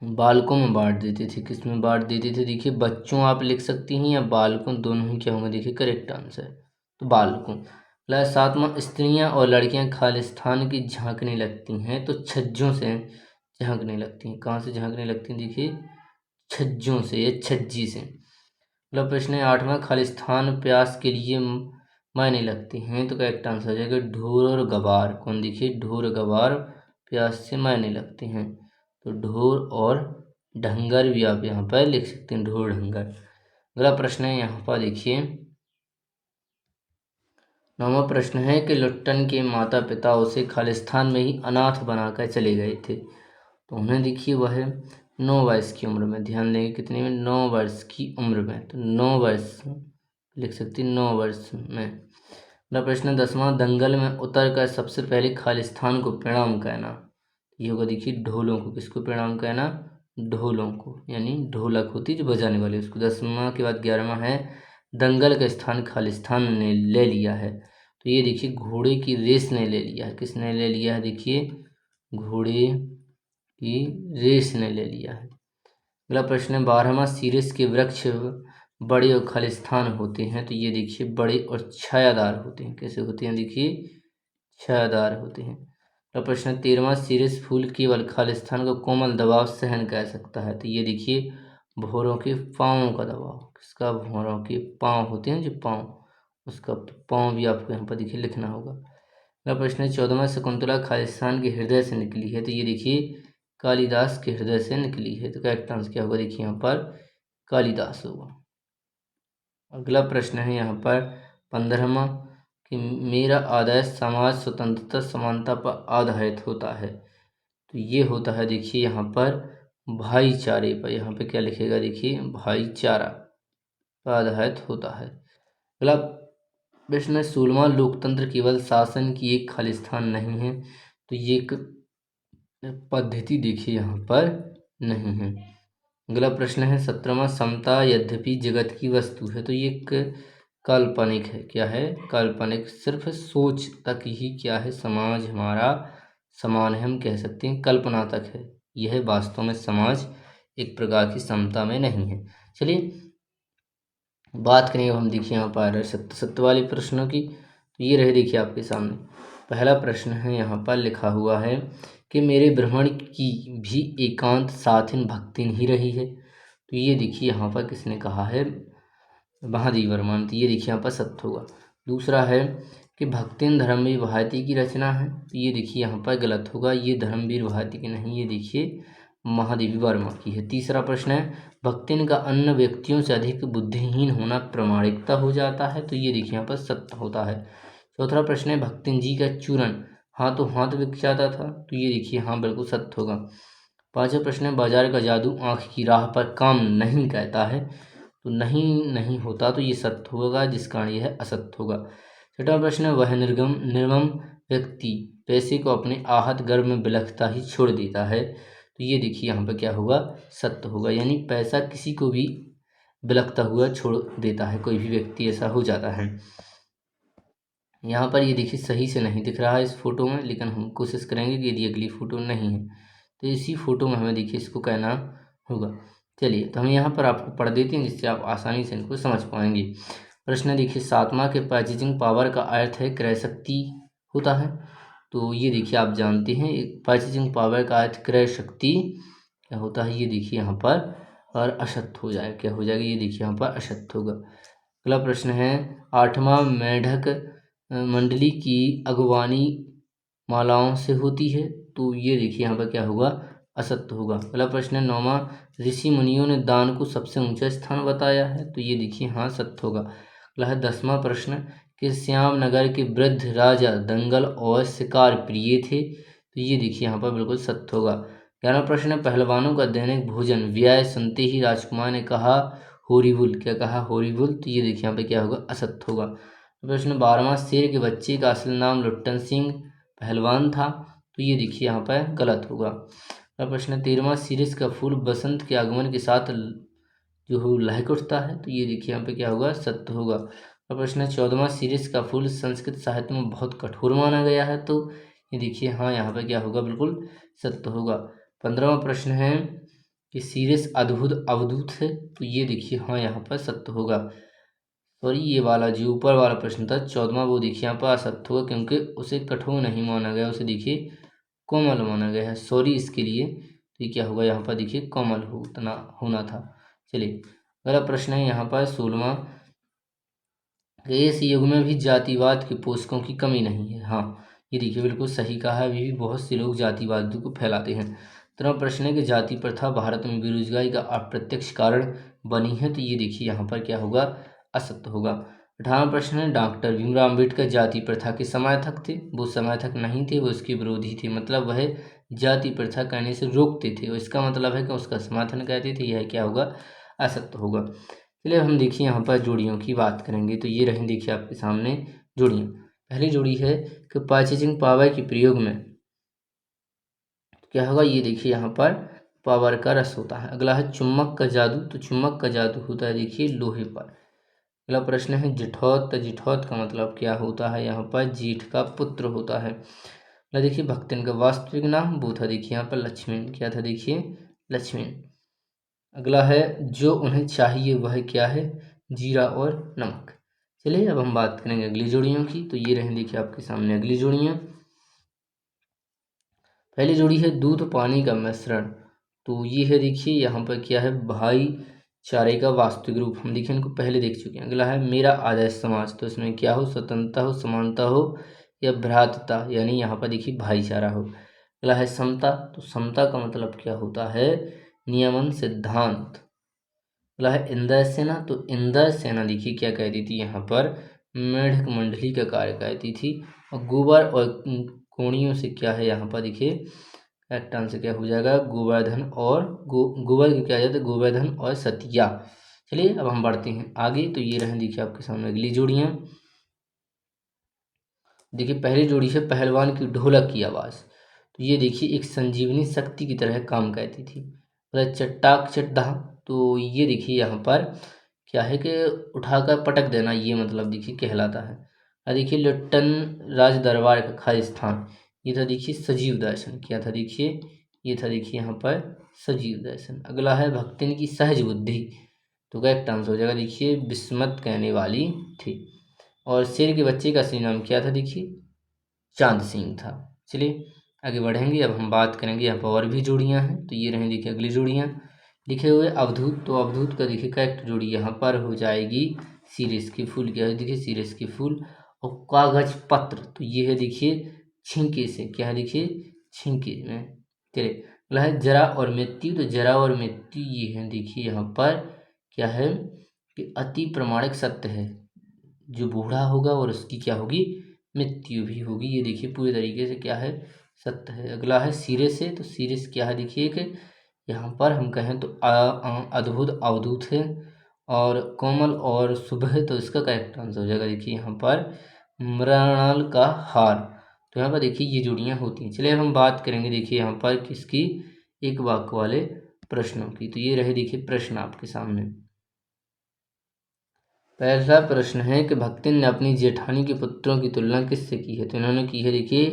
बालकों में बांट देते थे। किस में बांट देते थे देखिए बच्चों आप लिख सकती हैं या बालकों दोनों ही क्या होंगे देखिए करेक्ट आंसर। तो बालकों। प्लस 7वां स्त्रियां और लड़कियां खालिस्तान की झांकने लगती हैं। तो छज्जों से झांकने लगती हैं। कहाँ से झांकने लगती हैं देखिए? छज्जों से या छज्जी से। अगला प्रश्न है 8वां खालिस्तान प्यास के लिए मायने लगते हैं। तो करेक्ट आंसर हो जाएगा ढोर और गवार। कौन देखिए? ढोर गवार प्यास से मायने लगते हैं। तो ढोर और ढंगर भी आप यहाँ पर लिख सकते हैं ढोर ढंगर। अगला प्रश्न है यहाँ पर देखिए 9वां प्रश्न है कि लुट्टन के माता पिता उसे खालिस्तान में ही अनाथ बनाकर चले गए थे। तो उन्हें देखिए वह 9 वर्ष की उम्र में, ध्यान देंगे कितने में? 9 वर्ष की उम्र में। तो 9 वर्ष लिख सकते हैं 9 वर्ष में। अगला प्रश्न 10वां दंगल में उतर कर सबसे पहले खालिस्तान को प्रणाम कहना। ये होगा देखिए ढोलों को। किसको प्रणाम कहना? ढोलों को यानी ढोलक होती है जो बजाने वाले उसको। 10वां के बाद 11वां है दंगल का स्थान खालिस्तान ने ले लिया है। तो ये देखिए घोड़े की रेस ने ले लिया है। किसने ले लिया है देखिए? घोड़े की रेस ने ले लिया है। अगला प्रश्न है 12वां सीरिस के वृक्ष बड़े और खालिस्तान होते हैं। तो ये देखिए बड़े और छायादार होते हैं। कैसे होते हैं देखिए? छायादार होते हैं। अगला प्रश्न 13वां सीरिस फूल केवल खालिस्तान का कोमल दबाव सहन कर सकता है। तो ये देखिए भौरों के पाँवों का दबाव। किसका? भौरों के पाँव होते हैं जो पाँव, उसका पाँव भी आपको यहाँ पर देखिए लिखना होगा। अगला प्रश्न है 14वां शकुंतला खालिस्तान के हृदय से निकली है। तो ये देखिए कालिदास के हृदय से निकली है। तो करेक्ट आंसर क्या होगा, देखिए यहाँ पर कालिदास होगा। अगला प्रश्न है यहाँ पर 15वां कि मेरा आदर्श समाज स्वतंत्रता समानता पर आधारित होता है। तो ये होता है देखिए यहाँ पर भाईचारे पर। यहाँ पे क्या लिखेगा, देखिए भाईचारा पर आधारित होता है। अगला प्रश्न 16वां लोकतंत्र केवल शासन की एक खालिस्तान नहीं है। तो ये एक पद्धति देखिए यहाँ पर नहीं है। अगला प्रश्न है 17वां समता यद्यपि जगत की वस्तु है। तो ये एक काल्पनिक है, क्या है, काल्पनिक, सिर्फ सोच तक ही क्या है समाज हमारा समान है, हम कह सकते हैं कल्पना तक है, यह वास्तव में समाज एक प्रकार की समता में नहीं है। चलिए बात करेंगे हम देखिए यहाँ पर सत्य वाले प्रश्नों की। तो ये रहे देखिए आपके सामने। पहला प्रश्न है यहाँ पर लिखा हुआ है कि मेरे भ्रमण की भी एकांत साथिन भक्तिन ही रही है। तो ये देखिए यहाँ पर किसने कहा है, महादेव वर्मा। तो ये देखिए यहाँ पर सत्य होगा। दूसरा है कि भक्तिन धर्मवीर भारती की रचना है। तो ये देखिए यहाँ पर गलत होगा, ये धर्मवीर भारती की नहीं, ये देखिए महादेवी वर्मा की है। तीसरा प्रश्न है भक्तिन का अन्य व्यक्तियों से अधिक बुद्धिहीन होना प्रामाणिकता हो जाता है। तो ये देखिए यहाँ पर सत्य होता है। चौथा प्रश्न है भक्तिन जी का चूरन हाथों हाथ बिक जाता था। तो ये देखिए हाँ बिल्कुल सत्य होगा। पांचवा प्रश्न है बाजार का जादू आँख की राह पर काम नहीं कहता है। तो नहीं होता, तो ये सत्य होगा, जिस कारण यह असत्य होगा। छठा प्रश्न है वह निर्मम व्यक्ति पैसे को अपने आहत गर्भ में बिलखता ही छोड़ देता है। तो ये देखिए यहाँ पर क्या होगा, सत्य होगा, यानी पैसा किसी को भी बिलखता हुआ छोड़ देता है, कोई भी व्यक्ति ऐसा हो जाता है। यहाँ पर ये देखिए सही से नहीं दिख रहा है इस फोटो में, लेकिन हम कोशिश करेंगे कि यदि अगली फोटो नहीं है तो इसी फोटो में हमें देखिए इसको कहना होगा। चलिए तो हम यहाँ पर आपको पढ़ देते हैं जिससे आप आसानी से इनको समझ पाएंगे। प्रश्न देखिए 7वां के परचेजिंग पावर का अर्थ है क्रय शक्ति होता है। तो ये देखिए आप जानते हैं परचेजिंग पावर का अर्थ क्रय शक्ति क्या होता है, ये देखिए यहाँ पर और असत्य हो जाएगा, क्या हो जाएगा, ये देखिए यहाँ पर असत्य होगा। अगला प्रश्न है 8वां मेढक मंडली की अगवानी मालाओं से होती है। तो ये देखिए यहाँ पर क्या होगा, असत्य होगा। अगला प्रश्न है 9वां ऋषि मुनियों ने दान को सबसे ऊंचा स्थान बताया है। तो ये देखिए हाँ सत्य होगा। अगला है 10वां प्रश्न कि श्यामनगर के वृद्ध राजा दंगल और शिकार प्रिय थे। तो ये देखिए यहाँ पर बिल्कुल सत्य होगा। 11वां प्रश्न है पहलवानों का दैनिक भोजन व्यय सुनते ही राजकुमार ने कहा होरिबुल, क्या कहा, होरिबुल। तो ये देखिए यहाँ पे क्या होगा, असत्य होगा। प्रश्न 12वां शेर के बच्चे का असल नाम लुट्टन सिंह पहलवान था। तो ये देखिए यहाँ पर गलत होगा। प्रश्न 13वां शीर्ष का फूल बसंत के आगमन के साथ जो लहक उठता है। तो ये देखिए यहाँ पे क्या होगा, सत्य होगा। प्रश्न 14वां शीर्ष का फूल संस्कृत साहित्य में बहुत कठोर माना गया है। तो ये देखिए हाँ यहाँ पे क्या होगा, बिल्कुल सत्य होगा। 15वां प्रश्न है कि शीर्ष अद्भुत अवधूत है। तो ये देखिए हाँ यहाँ पर सत्य होगा। सॉरी ये वाला जो ऊपर वाला प्रश्न था 14वां, वो देखिए यहाँ पर असत्य होगा क्योंकि उसे कठोर नहीं माना गया, उसे देखिए कोमल माना गया है। सॉरी इसके लिए। तो ये क्या होगा, यहाँ पर देखिए कोमल होना था। चलिए अगला प्रश्न है यहाँ पर 16वां इस युग में भी जातिवाद के पोषकों की कमी नहीं है। हाँ ये देखिए बिल्कुल सही कहा है, अभी भी बहुत से लोग जातिवाद को फैलाते हैं। 13वां प्रश्न है कि जाति प्रथा भारत में बेरोजगारी का अप्रत्यक्ष कारण बनी है। तो ये देखिए यहाँ पर क्या होगा, असत्य होगा। 18वां प्रश्न है डॉक्टर भीमराव अम्बेडकर जाति प्रथा के समर्थक थे। वो समर्थक नहीं थे, वो उसके विरोधी थे, मतलब वह जाति प्रथा करने से रोकते थे, और इसका मतलब है कि उसका समर्थन करते थे, यह क्या होगा, असत्य होगा। चलिए हम देखिए यहाँ पर जोड़ियों की बात करेंगे। तो ये रही देखिए आपके सामने जोड़ियाँ। पहली जोड़ी है कि परचेजिंग पावर के प्रयोग में क्या होगा, ये देखिए यहाँ पर पावर का रस होता है। अगला है चुम्बक का जादू। तो चुम्बक का जादू होता है देखिए लोहे पर। अगला प्रश्न है जिठौत। तो जिठौत का मतलब क्या होता है, यहाँ पर जीठ का पुत्र होता है। अगला देखिए भक्तिन का वास्तविक नाम वो था देखिए यहाँ पर लक्ष्मण, क्या था देखिए लक्ष्मण। अगला है जो उन्हें चाहिए वह क्या है, जीरा और नमक। चलिए अब हम बात करेंगे अगली जोड़ियों की। तो ये रहे देखिए आपके सामने अगली जोड़ियाँ। पहली जोड़ी है दूध पानी का मिश्रण। तो ये है देखिए यहाँ पर क्या है, भाईचारे का वास्तविक रूप। हम देखिए इनको पहले देख चुके हैं। अगला है मेरा आदर्श समाज। तो इसमें क्या हो, स्वतंत्रता हो, समानता हो या भ्रातृता, यानी यहाँ पर देखिए भाईचारा हो। अगला है समता, तो समता का मतलब क्या होता है, नियमन सिद्धांत। अगला है इंद्र सेना, तो इंद्र सेना देखिए क्या कहती थी यहाँ पर, मेढक मंडली का कार्य करती थी। और गोबर और कोणियों से क्या है यहाँ पर देखिए, करेक्ट आंसर क्या हो जाएगा, गोवर्धन और गोबर की क्या जाता है, गोवर्धन और सतिया। चलिए अब हम बढ़ते हैं आगे। तो ये रहे देखिए आपके सामने अगली जोड़ियाँ। देखिए पहली जोड़ी है पहलवान की ढोलक की आवाज़, तो ये देखिए एक संजीवनी शक्ति की तरह काम करती थी। मतलब चट्टाक चट्टा, तो ये देखिए यहाँ पर क्या है कि उठाकर पटक देना, ये मतलब देखिए कहलाता है। और देखिए लिट्टन राज दरबार का खाली स्थान, ये था देखिए सजीव दर्शन, क्या था देखिए, ये था देखिए यहाँ पर सजीव दर्शन। अगला है भक्तिन की सहज बुद्धि, तो करेक्ट आंसर हो जाएगा देखिए विस्मत कहने वाली थी। और शेर के बच्चे का असली नाम क्या था देखिए, चांद सिंह था। चलिए आगे बढ़ेंगे, अब हम बात करेंगे यहाँ पर और भी जोड़ियाँ हैं। तो ये रहे देखिए अगली जोड़ियाँ, लिखे हुए अवधूत, तो अवधूत का देखिए करेक्ट जोड़ी यहाँ पर हो जाएगी सीरिस के फूल, क्या है देखिए सीरिस के फूल। और कागज पत्र, तो ये है देखिए छिंके से, क्या है देखिए छिंके में। चलिए अगला है जरा और मृत्यु, तो जरा और मृत्यु ये है देखिए यहाँ पर क्या है कि अति प्रमाणिक सत्य है, जो बूढ़ा होगा और उसकी क्या होगी, मृत्यु भी होगी। ये देखिए पूरे तरीके से क्या है, सत्य है। अगला है सिरे से, तो सिरे से क्या है देखिए कि यहाँ पर हम कहें तो अद्भुत अवधूत है। और कोमल और सुबह, तो इसका करेक्ट आंसर हो जाएगा देखिए यहाँ पर मृणाल का हार। तो यहाँ पर देखिए ये जोड़ियाँ होती हैं। चलिए अब हम बात करेंगे देखिए यहाँ पर किसकी, एक वाक्य वाले प्रश्नों की। तो ये रहे देखिए प्रश्न आपके सामने। पहला प्रश्न है कि भक्तिन ने अपनी जेठानी के पुत्रों की तुलना किससे की है, तो इन्होंने की है देखिए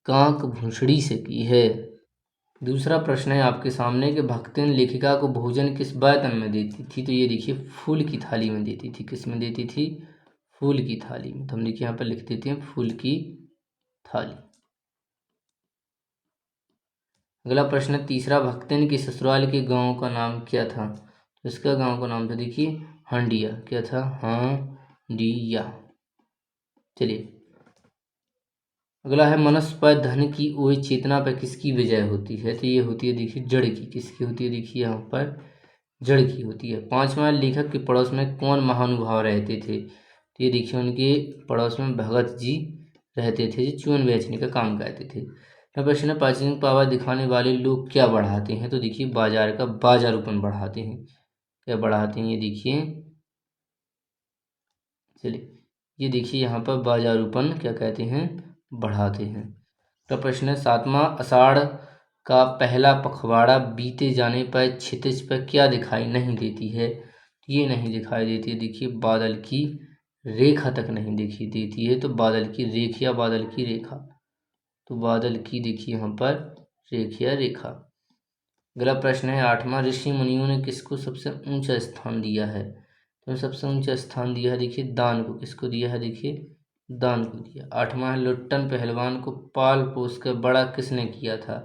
काक भूषड़ी से की है। दूसरा प्रश्न है आपके सामने कि भक्तिन लेखिका को भोजन किस बर्तन में देती थी, तो ये देखिए फूल की थाली में देती थी। किस में देती थी, फूल की थाली में। तो हम देखिए यहाँ पर लिख देते हैं फूल की थाली। अगला प्रश्न है तीसरा, भक्तिन के ससुराल के गांव का नाम क्या था, तो इसका गांव का नाम था देखिए हंडिया, क्या था, हंडिया। चलिए अगला है मनुष्य पर धन की ओर चेतना पर किसकी विजय होती है, तो ये होती है देखिए जड़ की। किसकी होती है देखिए यहाँ पर जड़ की होती है। पांचवा, लेखक के पड़ोस में कौन महानुभाव रहते थे, तो ये देखिए उनके पड़ोस में भगत जी रहते थे, जो चून बेचने का काम करते थे। प्रश्न है प्राचीन पावर दिखाने वाले लोग क्या बढ़ाते हैं, तो देखिए बाजार का बाजारूपन बढ़ाते हैं। क्या बढ़ाते हैं, ये देखिए, चलिए ये देखिए यहाँ पर बाजारूपन क्या कहते हैं, बढ़ाते हैं। तो प्रश्न है सातवां, आषाढ़ का पहला पखवाड़ा बीते जाने पर क्षितिज पर क्या दिखाई नहीं देती है, ये नहीं दिखाई देती है देखिए बादल की रेखा तक नहीं दिखी देती है, तो बादल की रेख या बादल की रेखा, तो बादल की देखिए यहाँ पर रेख या रेखा। अगला प्रश्न है आठवां, ऋषि मुनियों ने किसको सबसे ऊंचा स्थान दिया है, तो सबसे ऊंचा स्थान दिया है देखिए दान को। किसको दिया है देखिए, दान को दिया। आठवां है लुट्टन पहलवान को पाल पोस कर बड़ा किसने किया था,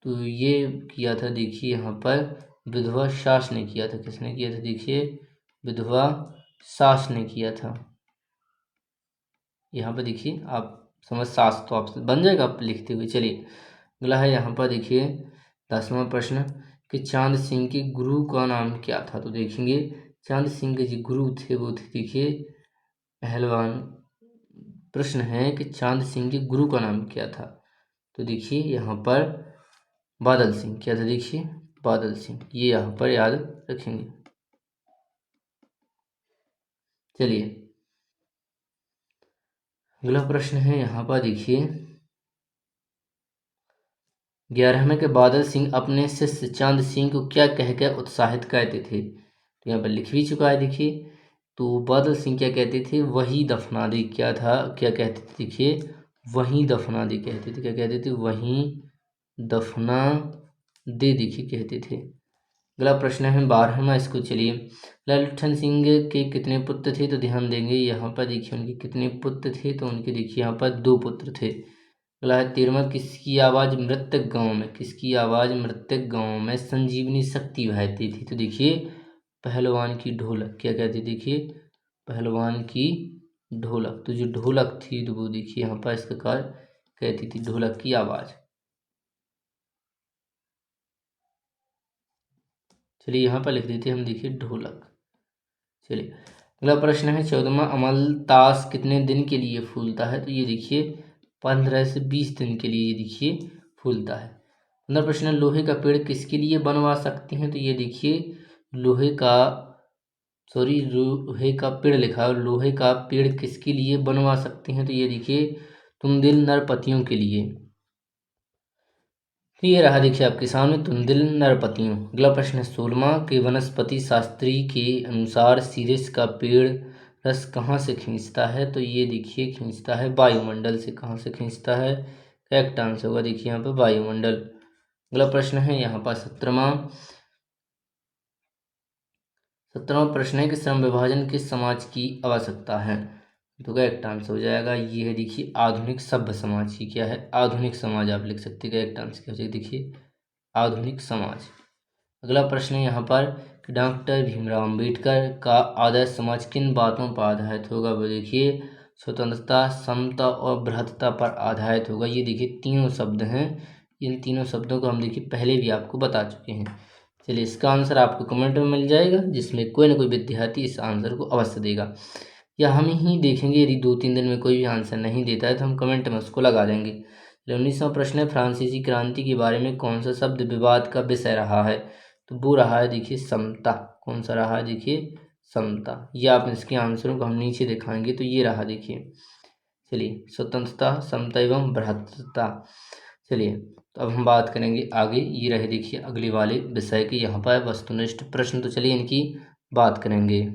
तो ये किया था देखिए यहाँ पर विधवा सास ने किया था। किसने किया था देखिए, विधवा सास ने किया था। यहाँ पर देखिए आप समझ, सास तो आप बन जाएगा आप लिखते हुए। चलिए अगला है यहाँ पर देखिए 10वां प्रश्न कि चांद सिंह के गुरु का नाम क्या था, तो देखेंगे चांद सिंह के जो गुरु थे वो थे देखिए पहलवान। प्रश्न है कि चांद सिंह के गुरु का नाम क्या था, तो देखिए यहाँ पर बादल सिंह, क्या था देखिए बादल सिंह, ये यहाँ पर याद रखेंगे। चलिए अगला प्रश्न है यहाँ पर देखिए 11वें के बादल सिंह अपने शिष्य चांद सिंह को क्या कहकर उत्साहित करते थे, तो यहाँ पर लिख भी चुका है देखिए। तो बादल सिंह क्या कहते थे, वही दफना दे, क्या था, क्या कहते थे देखिए वहीं दफना दे कहते थे। क्या कहते थे, वहीं दफना दे देखिए कहते थे। अगला प्रश्न है 12वां, इसको चलिए लल्ठन सिंह के कितने पुत्र थे, तो ध्यान देंगे यहाँ पर देखिए उनके कितने पुत्र थे, तो उनके देखिए यहाँ पर 2 पुत्र थे। अगला है 13वां, किसकी आवाज़ मृतक गांव में, किसकी आवाज़ मृतक गांव में संजीवनी शक्ति बहती थी, तो देखिए पहलवान की ढोलक। क्या कहती देखिए, पहलवान की ढोलक। तो जो ढोलक थी तो वो देखिए यहाँ पर इस प्रकार कहती थी ढोलक की आवाज़। चलिए यहाँ पर लिख देते हैं हम, देखिए ढोलक। चलिए अगला प्रश्न है 14वां, अमलतास कितने दिन के लिए फूलता है? तो ये देखिए 15 से 20 दिन के लिए ये देखिए फूलता है। 15 प्रश्न है, लोहे का पेड़ किसके लिए बनवा सकते हैं? तो ये देखिए लोहे का लोहे का पेड़ लिखा है, और लोहे का पेड़ किसके लिए बनवा सकते हैं? तो ये देखिए तुंदिल नरपतियों के लिए। तो ये रहा देखिए आपके सामने तुंदिल नरपतियों। अगला प्रश्न है 16वां, के वनस्पति शास्त्री के अनुसार सीरिस का पेड़ रस कहाँ से खींचता है? तो ये देखिए खींचता है वायुमंडल से। कहाँ से खींचता है? करेक्ट आंसर होगा देखिए यहाँ पर वायुमंडल। अगला प्रश्न है यहाँ पर 17वां प्रश्न है कि श्रम विभाजन किस समाज की आवश्यकता है? तो करेक्ट आंसर हो जाएगा ये है देखिए आधुनिक सभ्य समाज की। क्या है? आधुनिक समाज आप लिख सकते हैं। करेक्ट आंसर क्या हो जाएगा? देखिए आधुनिक समाज। अगला प्रश्न है यहाँ पर कि डॉक्टर भीमराव अम्बेडकर का आदर्श समाज किन बातों पर आधारित होगा? वो देखिए स्वतंत्रता, समता और बृहत्ता पर आधारित होगा। ये देखिए तीनों शब्द हैं, इन तीनों शब्दों को हम देखिए पहले भी आपको बता चुके हैं। चलिए इसका आंसर आपको कमेंट में मिल जाएगा, जिसमें कोई ना कोई विद्यार्थी इस आंसर को अवश्य देगा, या हम ही देखेंगे। यदि 2-3 दिन में कोई भी आंसर नहीं देता है तो हम कमेंट में उसको लगा देंगे। 19वां प्रश्न है, फ्रांसीसी क्रांति के बारे में कौन सा शब्द विवाद का विषय रहा है? तो वो रहा है देखिए समता। कौन सा रहा है? देखिए समता। ये आप इसके आंसरों को हम नीचे दिखाएंगे, तो ये रहा देखिए। चलिए स्वतंत्रता, समता एवं बृहत्ता। चलिए तो अब हम बात करेंगे आगे। ये रहे देखिए अगले वाले विषय के यहाँ पर वस्तुनिष्ठ प्रश्न। तो चलिए इनकी बात करेंगे।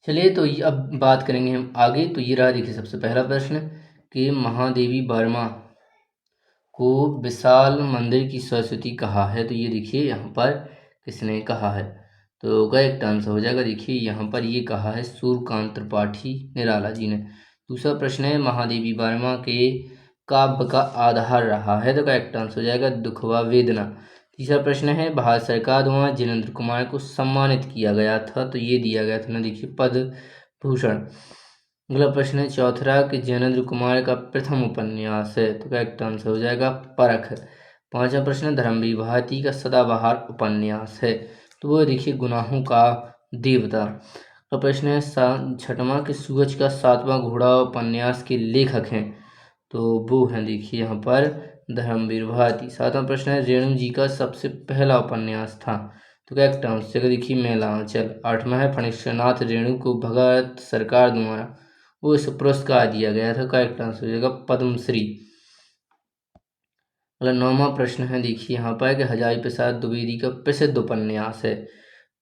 चलिए तो ये अब बात करेंगे हम आगे। तो ये रहा देखिए सबसे पहला प्रश्न कि महादेवी वर्मा को विशाल मंदिर की सरस्वती कहा है? तो ये देखिए यहाँ पर किसने कहा है? तो करेक्ट आंसर हो जाएगा देखिए यहाँ पर ये कहा है सूर्यकांत त्रिपाठी निराला जी ने। दूसरा प्रश्न है महादेवी वर्मा के काव्य का आधार रहा है? तो करेक्ट आंसर हो जाएगा दुखवा वेदना। तीसरा प्रश्न है भारत सरकार द्वारा जिनेंद्र कुमार को सम्मानित किया गया था? तो ये दिया गया था ना देखिए पद्म भूषण। अगला प्रश्न है चौथा कि ज्ञानेंद्र कुमार का प्रथम उपन्यास है? तो करेक्ट आंसर हो जाएगा परख। पांचवा प्रश्न धर्मवीर भारती का सदाबहार उपन्यास है? तो वो देखिए गुनाहों का देवता। अगला प्रश्न है छठवां कि सूरज का 7वां घोड़ा उपन्यास के लेखक हैं? तो वो हैं देखिए यहाँ पर धर्मवीर भारती। सातवां प्रश्न है रेणु जी का सबसे पहला उपन्यास था? तो करेक्ट आंसर देखिए मेलांचल। आठवां है फणीश्वरनाथ रेणु को भारत सरकार द्वारा वो इस पुरस्कार दिया गया था? करेक्ट आंसर हो जाएगा पद्मश्री। मतलब 9वां प्रश्न है देखिए यहाँ पर कि हजारी प्रसाद द्विवेदी का प्रसिद्ध उपन्यास है?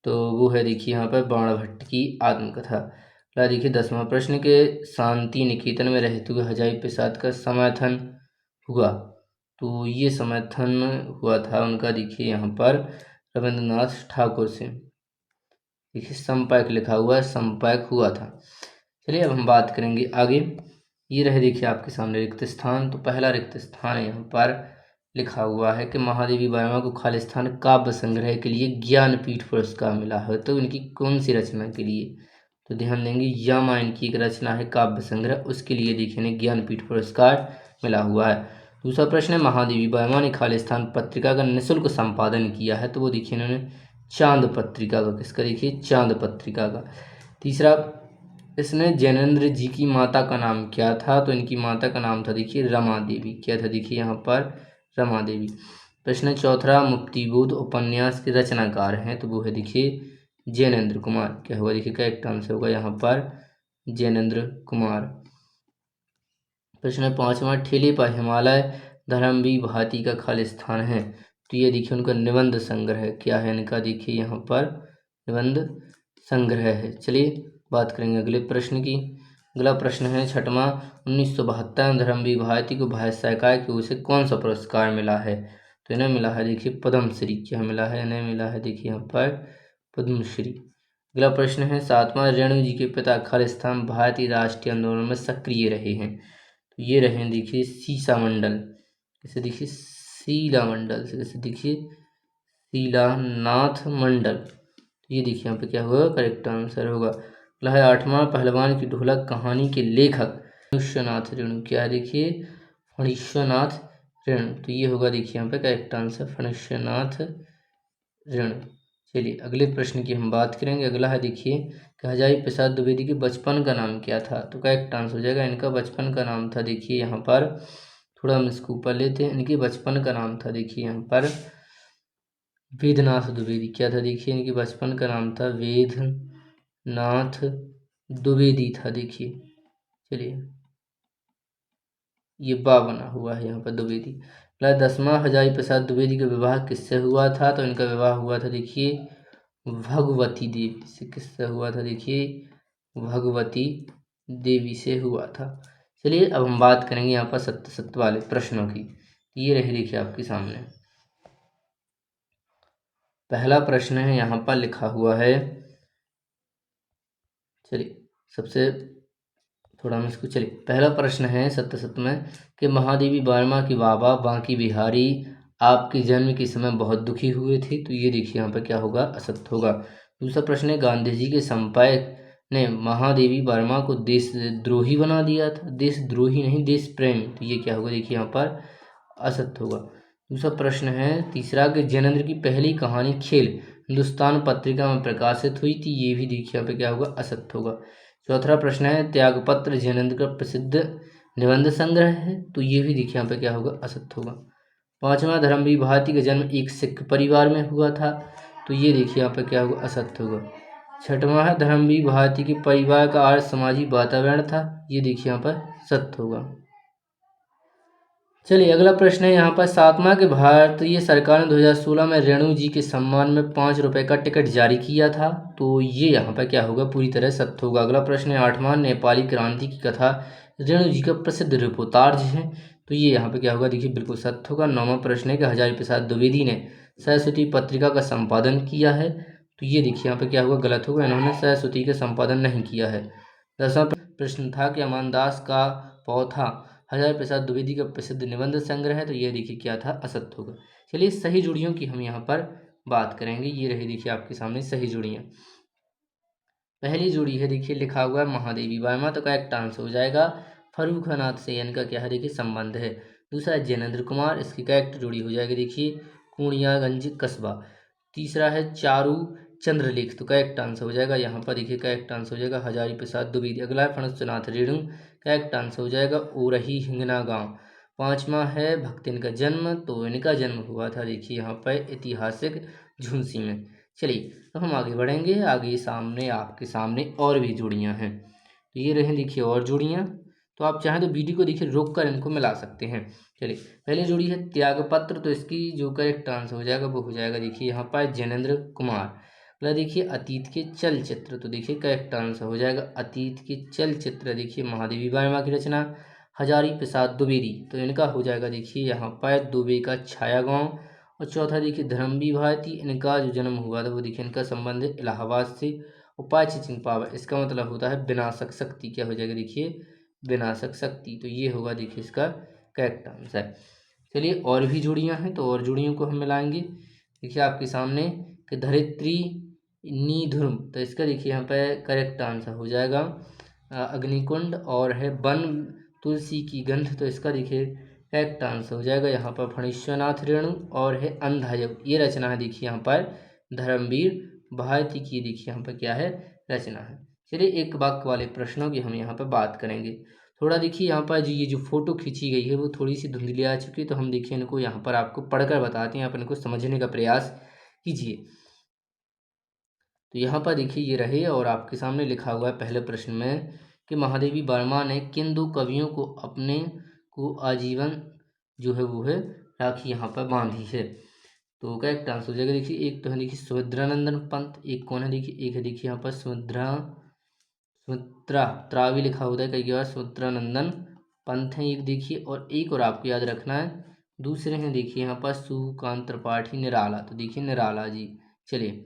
तो वो है देखिए यहाँ पर बाणभट्ट की आत्मकथा। अगला देखिए 10वां प्रश्न के शांति निकेतन में रहते हुए हजारी प्रसाद का समर्थन हुआ? तो ये समर्थन हुआ था उनका देखिए यहाँ पर रविंद्रनाथ ठाकुर से। देखिए संपर्क लिखा हुआ है, संपर्क हुआ था। चलिए अब हम बात करेंगे आगे। ये रहे देखिए आपके सामने रिक्त स्थान। तो पहला रिक्त स्थान है यहाँ पर लिखा हुआ है कि महादेवी वर्मा को खालिस्तान काव्य संग्रह के लिए ज्ञानपीठ पुरस्कार मिला है। तो इनकी कौन सी रचना के लिए? तो ध्यान देंगे यामा इनकी एक रचना है काव्य संग्रह, उसके लिए देखिए इन्हें ज्ञानपीठ पुरस्कार मिला हुआ है। दूसरा प्रश्न है महादेवी वर्मा ने खालिस्तान पत्रिका का निःशुल्क संपादन किया है? तो वो देखिए इन्होंने चांद पत्रिका का। किसका? देखिए चांद पत्रिका का। तीसरा इसने जैनेंद्र जी की माता का नाम क्या था? तो इनकी माता का नाम था देखिए रमा देवी। क्या था? देखिए यहाँ पर रमा देवी। प्रश्न चौथा मुक्तिबोध उपन्यास के रचनाकार हैं? तो वो है देखिए जैनेंद्र कुमार। क्या होगा? देखिए करेक्ट आंसर होगा यहाँ पर जैनेंद्र कुमार। प्रश्न 5वां ठेले पर हिमालय धर्मवीर भारती का खालिस्तान है? तो ये देखिए उनका निबंध संग्रह। क्या है इनका? देखिए यहाँ पर निबंध संग्रह है। चलिए बात करेंगे अगले प्रश्न की। अगला प्रश्न है 6वां 1972 में धर्मवीर भारती को भारत सरकार की ओर से कौन सा पुरस्कार मिला है? तो इन्हें मिला है देखिए पद्मश्री। क्या मिला है? इन्हें मिला है देखिए यहाँ पर पद्मश्री। अगला प्रश्न है 7वां रेणु जी के पिता खालिस्तान भारतीय राष्ट्रीय आंदोलन में सक्रिय रहे हैं? तो ये रहे देखिए सीसा मंडल। कैसे? देखिए शीला मंडल से। कैसे? देखिए शीलानाथ मंडल। तो ये देखिए यहाँ पे क्या होगा? करेक्ट आंसर होगा। अगला है 8वां पहलवान की ढोलक कहानी के लेखक फणीश्वरनाथ रेणु। क्या है? देखिए फणीश्वरनाथ रेणु। तो ये होगा देखिए यहाँ पे करेक्ट आंसर फणीश्वरनाथ ऋण। चलिए अगले प्रश्न की हम बात करेंगे। अगला है देखिए कि हजारी प्रसाद द्विवेदी के बचपन का नाम क्या था। तो करेक्ट आंसर हो जाएगा, इनका बचपन का नाम था देखिए यहाँ पर, थोड़ा हम इसको ऊपर लेते हैं, इनके बचपन का नाम था देखिए यहाँ पर वेदनाथ द्विवेदी। क्या था देखिए, इनके बचपन का नाम था वेदनाथ द्विवेदी था देखिए। चलिए ये बा बना हुआ है यहाँ पर द्विवेदी। अगला 10वां हजारी प्रसाद द्विवेदी का विवाह किससे हुआ था। तो इनका विवाह हुआ था देखिए भगवती देवी से। किससे हुआ था देखिए, भगवती देवी से हुआ था। चलिए अब हम बात करेंगे यहाँ पर सत्य सत्य वाले प्रश्नों की। ये रहे देखिए आपके सामने। पहला प्रश्न है यहाँ पर लिखा हुआ है, चलिए सबसे थोड़ा हम इसको, चलिए पहला प्रश्न है सत्य सत्य में कि महादेवी वर्मा की बाबा बांकी बिहारी आपके जन्म के समय बहुत दुखी हुए थे। तो ये देखिए यहाँ पर क्या होगा, असत्य होगा। दूसरा प्रश्न है गांधी जी के संपादक ने महादेवी वर्मा को देशद्रोही बना दिया था। देशद्रोही नहीं, देश प्रेमी। तो ये क्या होगा देखिए यहाँ पर असत्य होगा। दूसरा प्रश्न है तीसरा कि जैनेंद्र की पहली कहानी खेल हिंदुस्तान पत्रिका में प्रकाशित हुई थी। ये भी देखिए यहाँ पे क्या होगा, असत्य होगा। चौथा प्रश्न है त्यागपत्र जैनेंद्र का प्रसिद्ध निबंध संग्रह है। तो ये भी देखिए यहाँ पे क्या होगा, असत्य होगा। पांचवा धर्मवीर भारती का जन्म एक सिख परिवार में हुआ था। तो ये देखिए यहाँ पे क्या होगा, असत्य होगा। छठवां है धर्मवीर भारती के परिवार का आर्य सामाजिक वातावरण था। ये देखिए यहाँ पर सत्य होगा। चलिए अगला प्रश्न है यहाँ पर सातवां के भारतीय सरकार ने 2016 में रेणु जी के सम्मान में 5 रुपए का टिकट जारी किया था। तो ये यहाँ पर क्या होगा, पूरी तरह सत्य होगा। अगला प्रश्न है आठवां नेपाली क्रांति की कथा रेणु जी का प्रसिद्ध रिपोर्टाज है। तो ये यहाँ पे क्या होगा देखिए, बिल्कुल सत्य होगा। नौवां प्रश्न है कि हजारी प्रसाद द्विवेदी ने सरस्वती पत्रिका का संपादन किया है। तो ये देखिए यहाँ पे क्या होगा, गलत होगा, इन्होंने सरस्वती का संपादन नहीं किया है। 10वां प्रश्न था कि अमरदास का पौथा हजारी प्रसाद द्विवेदी का प्रसिद्ध निबंध संग्रह है। तो ये देखिए क्या था, असत्य होगा। चलिए सही जोड़ियों की हम यहाँ पर बात करेंगे। ये रही देखिए आपके सामने सही जोड़ियाँ। पहली जोड़ी है देखिए लिखा हुआ है महादेवी वर्मा। तो करेक्ट आंसर हो जाएगा फर्रुखानाथ से इनका क्या है देखिए संबंध है। दूसरा है जैनेंद्र कुमार, इसकी करेक्ट जोड़ी हो जाएगी देखिए कुणियागंज कस्बा। तीसरा है चारू चंद्रलेख। तो करेक्ट आंसर हो जाएगा यहाँ पर देखिए, करेक्ट आंसर हो जाएगा हजारी प्रसाद द्विवेदी। अगला है फणसनाथ रेणु, करेक्ट आंसर हो जाएगा ओरही हिंगना गांव। पांचवा है भक्त इनका जन्म। तो इनका जन्म हुआ था देखिए यहाँ पर ऐतिहासिक झुंसी में। चलिए अब हम आगे बढ़ेंगे। आगे सामने आपके सामने और भी जोड़ियाँ हैं। तो ये रहे देखिए और जोड़ियाँ। तो आप चाहें तो वीडियो को देखिए रोक कर इनको मिला सकते हैं। चलिए पहली जोड़ी है त्यागपत्र। तो इसकी जो करेक्ट आंसर हो जाएगा वो हो जाएगा देखिए यहाँ पर जैनेंद्र कुमार। अगला देखिए अतीत के चलचित्र। तो देखिए करेक्ट आंसर हो जाएगा अतीत के चलचित्र देखिए महादेवी वर्मा की रचना हजारी प्रसाद द्विवेदी। तो इनका हो जाएगा देखिए यहाँ पर दुबे का छाया गाँव। और चौथा देखिए धर्मवीर भारती, इनका जो जन्म हुआ था वो देखिए इनका संबंध है इलाहाबाद से। और पाँच चिंग पावर, इसका मतलब होता है विनाशक शक्ति। क्या हो जाएगा देखिए, विनाशक शक्ति। तो ये होगा देखिए इसका करेक्ट आंसर। चलिए और भी जोड़ियां हैं तो और जोड़ियों को हम मिलाएंगे। देखिए आपके सामने कि धरित्री नीधुर्म। तो इसका देखिए यहाँ पे करेक्ट आंसर हो जाएगा अग्निकुंड। और है वन तुलसी की गंध। तो इसका देखिए करेक्ट आंसर हो जाएगा यहाँ पर फणीश्वरनाथ रेणु। और है अंधायुग, ये रचना है देखिए यहाँ पर धर्मवीर भारती की। देखिए यहाँ पर क्या है, रचना है। चलिए एक वाक्य वाले प्रश्नों की हम यहाँ पर बात करेंगे। थोड़ा देखिए यहाँ पर जो ये जो फोटो खींची गई है वो थोड़ी सी धुंधली आ चुकी है। तो हम देखिए इनको यहाँ पर आपको पढ़कर बताते हैं, आप इनको समझने का प्रयास कीजिए। तो यहाँ पर देखिए ये रहे और आपके सामने लिखा हुआ है पहले प्रश्न में कि महादेवी वर्मा ने किन दो कवियों को अपने को आजीवन जो है वो है राखी यहाँ पर बांधी है। तो करेक्ट आंसर हो जाएगा देखिए, एक तो है देखिए सुभद्रानंदन पंत, एक कौन है देखिए, एक है देखिए यहाँ पर सुमित्रा त्रावी लिखा होता है कई बार, सुमित्रानंदन पंत है एक देखिए। और एक और आपको याद रखना है, दूसरे हैं देखिए यहाँ पर सुकांत त्रिपाठी निराला। तो देखिए निराला जी। चलिए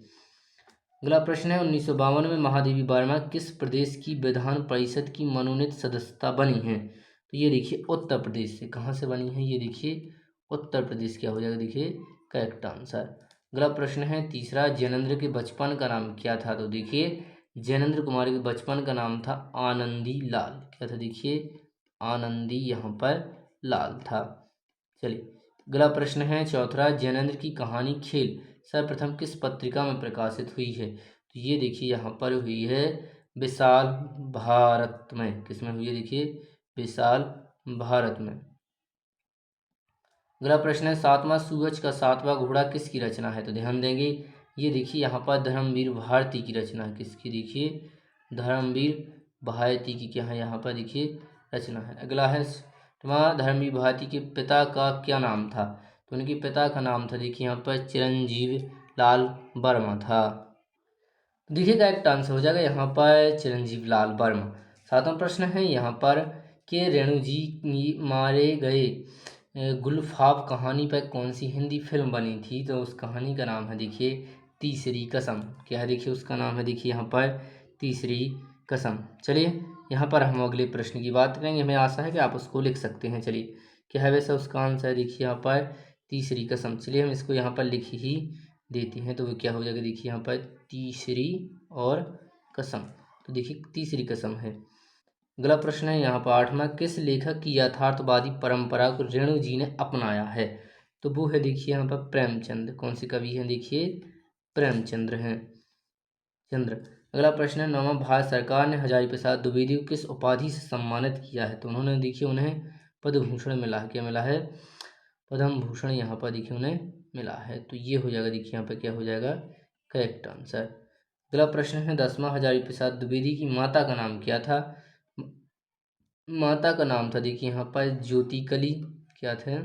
अगला प्रश्न है 1952 में महादेवी वर्मा किस प्रदेश की विधान परिषद की मनोनीत सदस्यता बनी है। तो ये देखिए उत्तर प्रदेश से। कहाँ से बनी है, ये देखिए उत्तर प्रदेश। क्या हो जाएगा देखिए करेक्ट आंसर। अगला प्रश्न है तीसरा, जैनेंद्र के बचपन का नाम क्या था। तो देखिए जैनेंद्र कुमार के बचपन का नाम था आनंदी लाल। क्या था देखिए, आनंदी यहाँ पर लाल था। चलिए अगला प्रश्न है चौथा, जैनेंद्र की कहानी खेल सर्वप्रथम किस पत्रिका में प्रकाशित हुई है? तो ये देखिए यहाँ पर हुई है विशाल भारत में। किसमें हुई है? देखिए विशाल भारत में। अगला प्रश्न है, सातवां सूरज का सातवां घोड़ा किसकी रचना है? तो ध्यान देंगे, ये देखिए यहाँ पर धर्मवीर भारती की रचना है। किसकी? देखिए धर्मवीर भारती की क्या है? यहाँ पर देखिए रचना है। अगला है, धर्मवीर भारती के पिता का क्या नाम था? तो उनके पिता का नाम था देखिए यहाँ पर चिरंजीव लाल वर्मा था। देखिए करेक्ट आंसर हो जाएगा यहाँ पर चिरंजीव लाल वर्मा। सातवां प्रश्न है यहाँ पर कि रेणु जी मारे गए गुलफाब कहानी पर कौन सी हिंदी फिल्म बनी थी? तो उस कहानी का नाम है देखिए तीसरी कसम। क्या है? देखिए उसका नाम है देखिए यहाँ पर तीसरी कसम। चलिए यहाँ पर हम अगले प्रश्न की बात करेंगे। हमें आशा है कि आप उसको लिख सकते हैं। चलिए क्या है वैसे उसका आंसर? देखिए यहाँ पर तीसरी कसम। चलिए हम इसको यहाँ पर लिख ही देते हैं, तो वो क्या हो जाएगा? देखिए यहाँ पर तीसरी और कसम। तो देखिए तीसरी कसम है। अगला प्रश्न है यहाँ पर आठवां, किस लेखक की यथार्थवादी परंपरा को रेणु जी ने अपनाया है? तो वो है देखिए यहाँ पर प्रेमचंद। कौन से कवि हैं? देखिए प्रेमचंद्र हैं, चंद्र। अगला प्रश्न है नौवां, भारत सरकार ने हजारी प्रसाद द्विवेदी को किस उपाधि से सम्मानित किया है? तो उन्होंने देखिए उन्हें पद्म भूषण मिला है। क्या मिला है? पद्म भूषण यहाँ पर देखिए उन्हें मिला है। तो ये हो जाएगा देखिए यहाँ पर क्या हो जाएगा? Correct answer. अगला प्रश्न है 10वां, हजारी प्रसाद द्विवेदी की माता का नाम क्या था? माता का नाम था देखिए यहाँ पर ज्योतिकली। क्या था?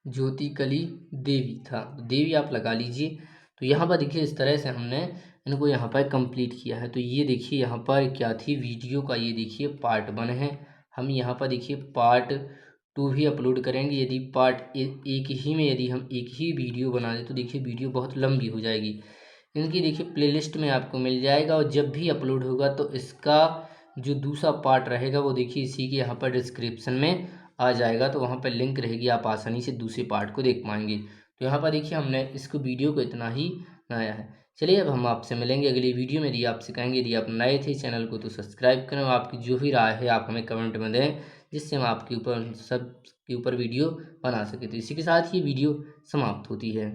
ज्योतिकली देवी था। देवी आप लगा लीजिए। तो यहाँ पर देखिए इस तरह से हमने इनको यहाँ पर कंप्लीट किया है। तो ये देखिए यहाँ पर क्या थी वीडियो का, ये देखिए पार्ट 1 है। हम यहाँ पर देखिए पार्ट 2 भी अपलोड करेंगे। यदि पार्ट एक ही में यदि हम एक ही वीडियो बना दें तो देखिए वीडियो बहुत लंबी हो जाएगी। इनकी देखिए प्लेलिस्ट में आपको मिल जाएगा, और जब भी अपलोड होगा तो इसका जो दूसरा पार्ट रहेगा वो देखिए इसी के यहाँ पर डिस्क्रिप्शन में आ जाएगा। तो वहाँ पर लिंक रहेगी, आप आसानी से दूसरे पार्ट को देख पाएंगे। तो यहाँ पर देखिए हमने इसको वीडियो को इतना ही बनाया है। चलिए अब हम आपसे मिलेंगे अगली वीडियो में। यदि आपसे कहेंगे, यदि आप नए थे चैनल को तो सब्सक्राइब करें, और आपकी जो भी राय है आप हमें कमेंट में दें, जिससे हम आपके ऊपर सब के ऊपर वीडियो बना सकें। तो इसी के साथ ये वीडियो समाप्त होती है।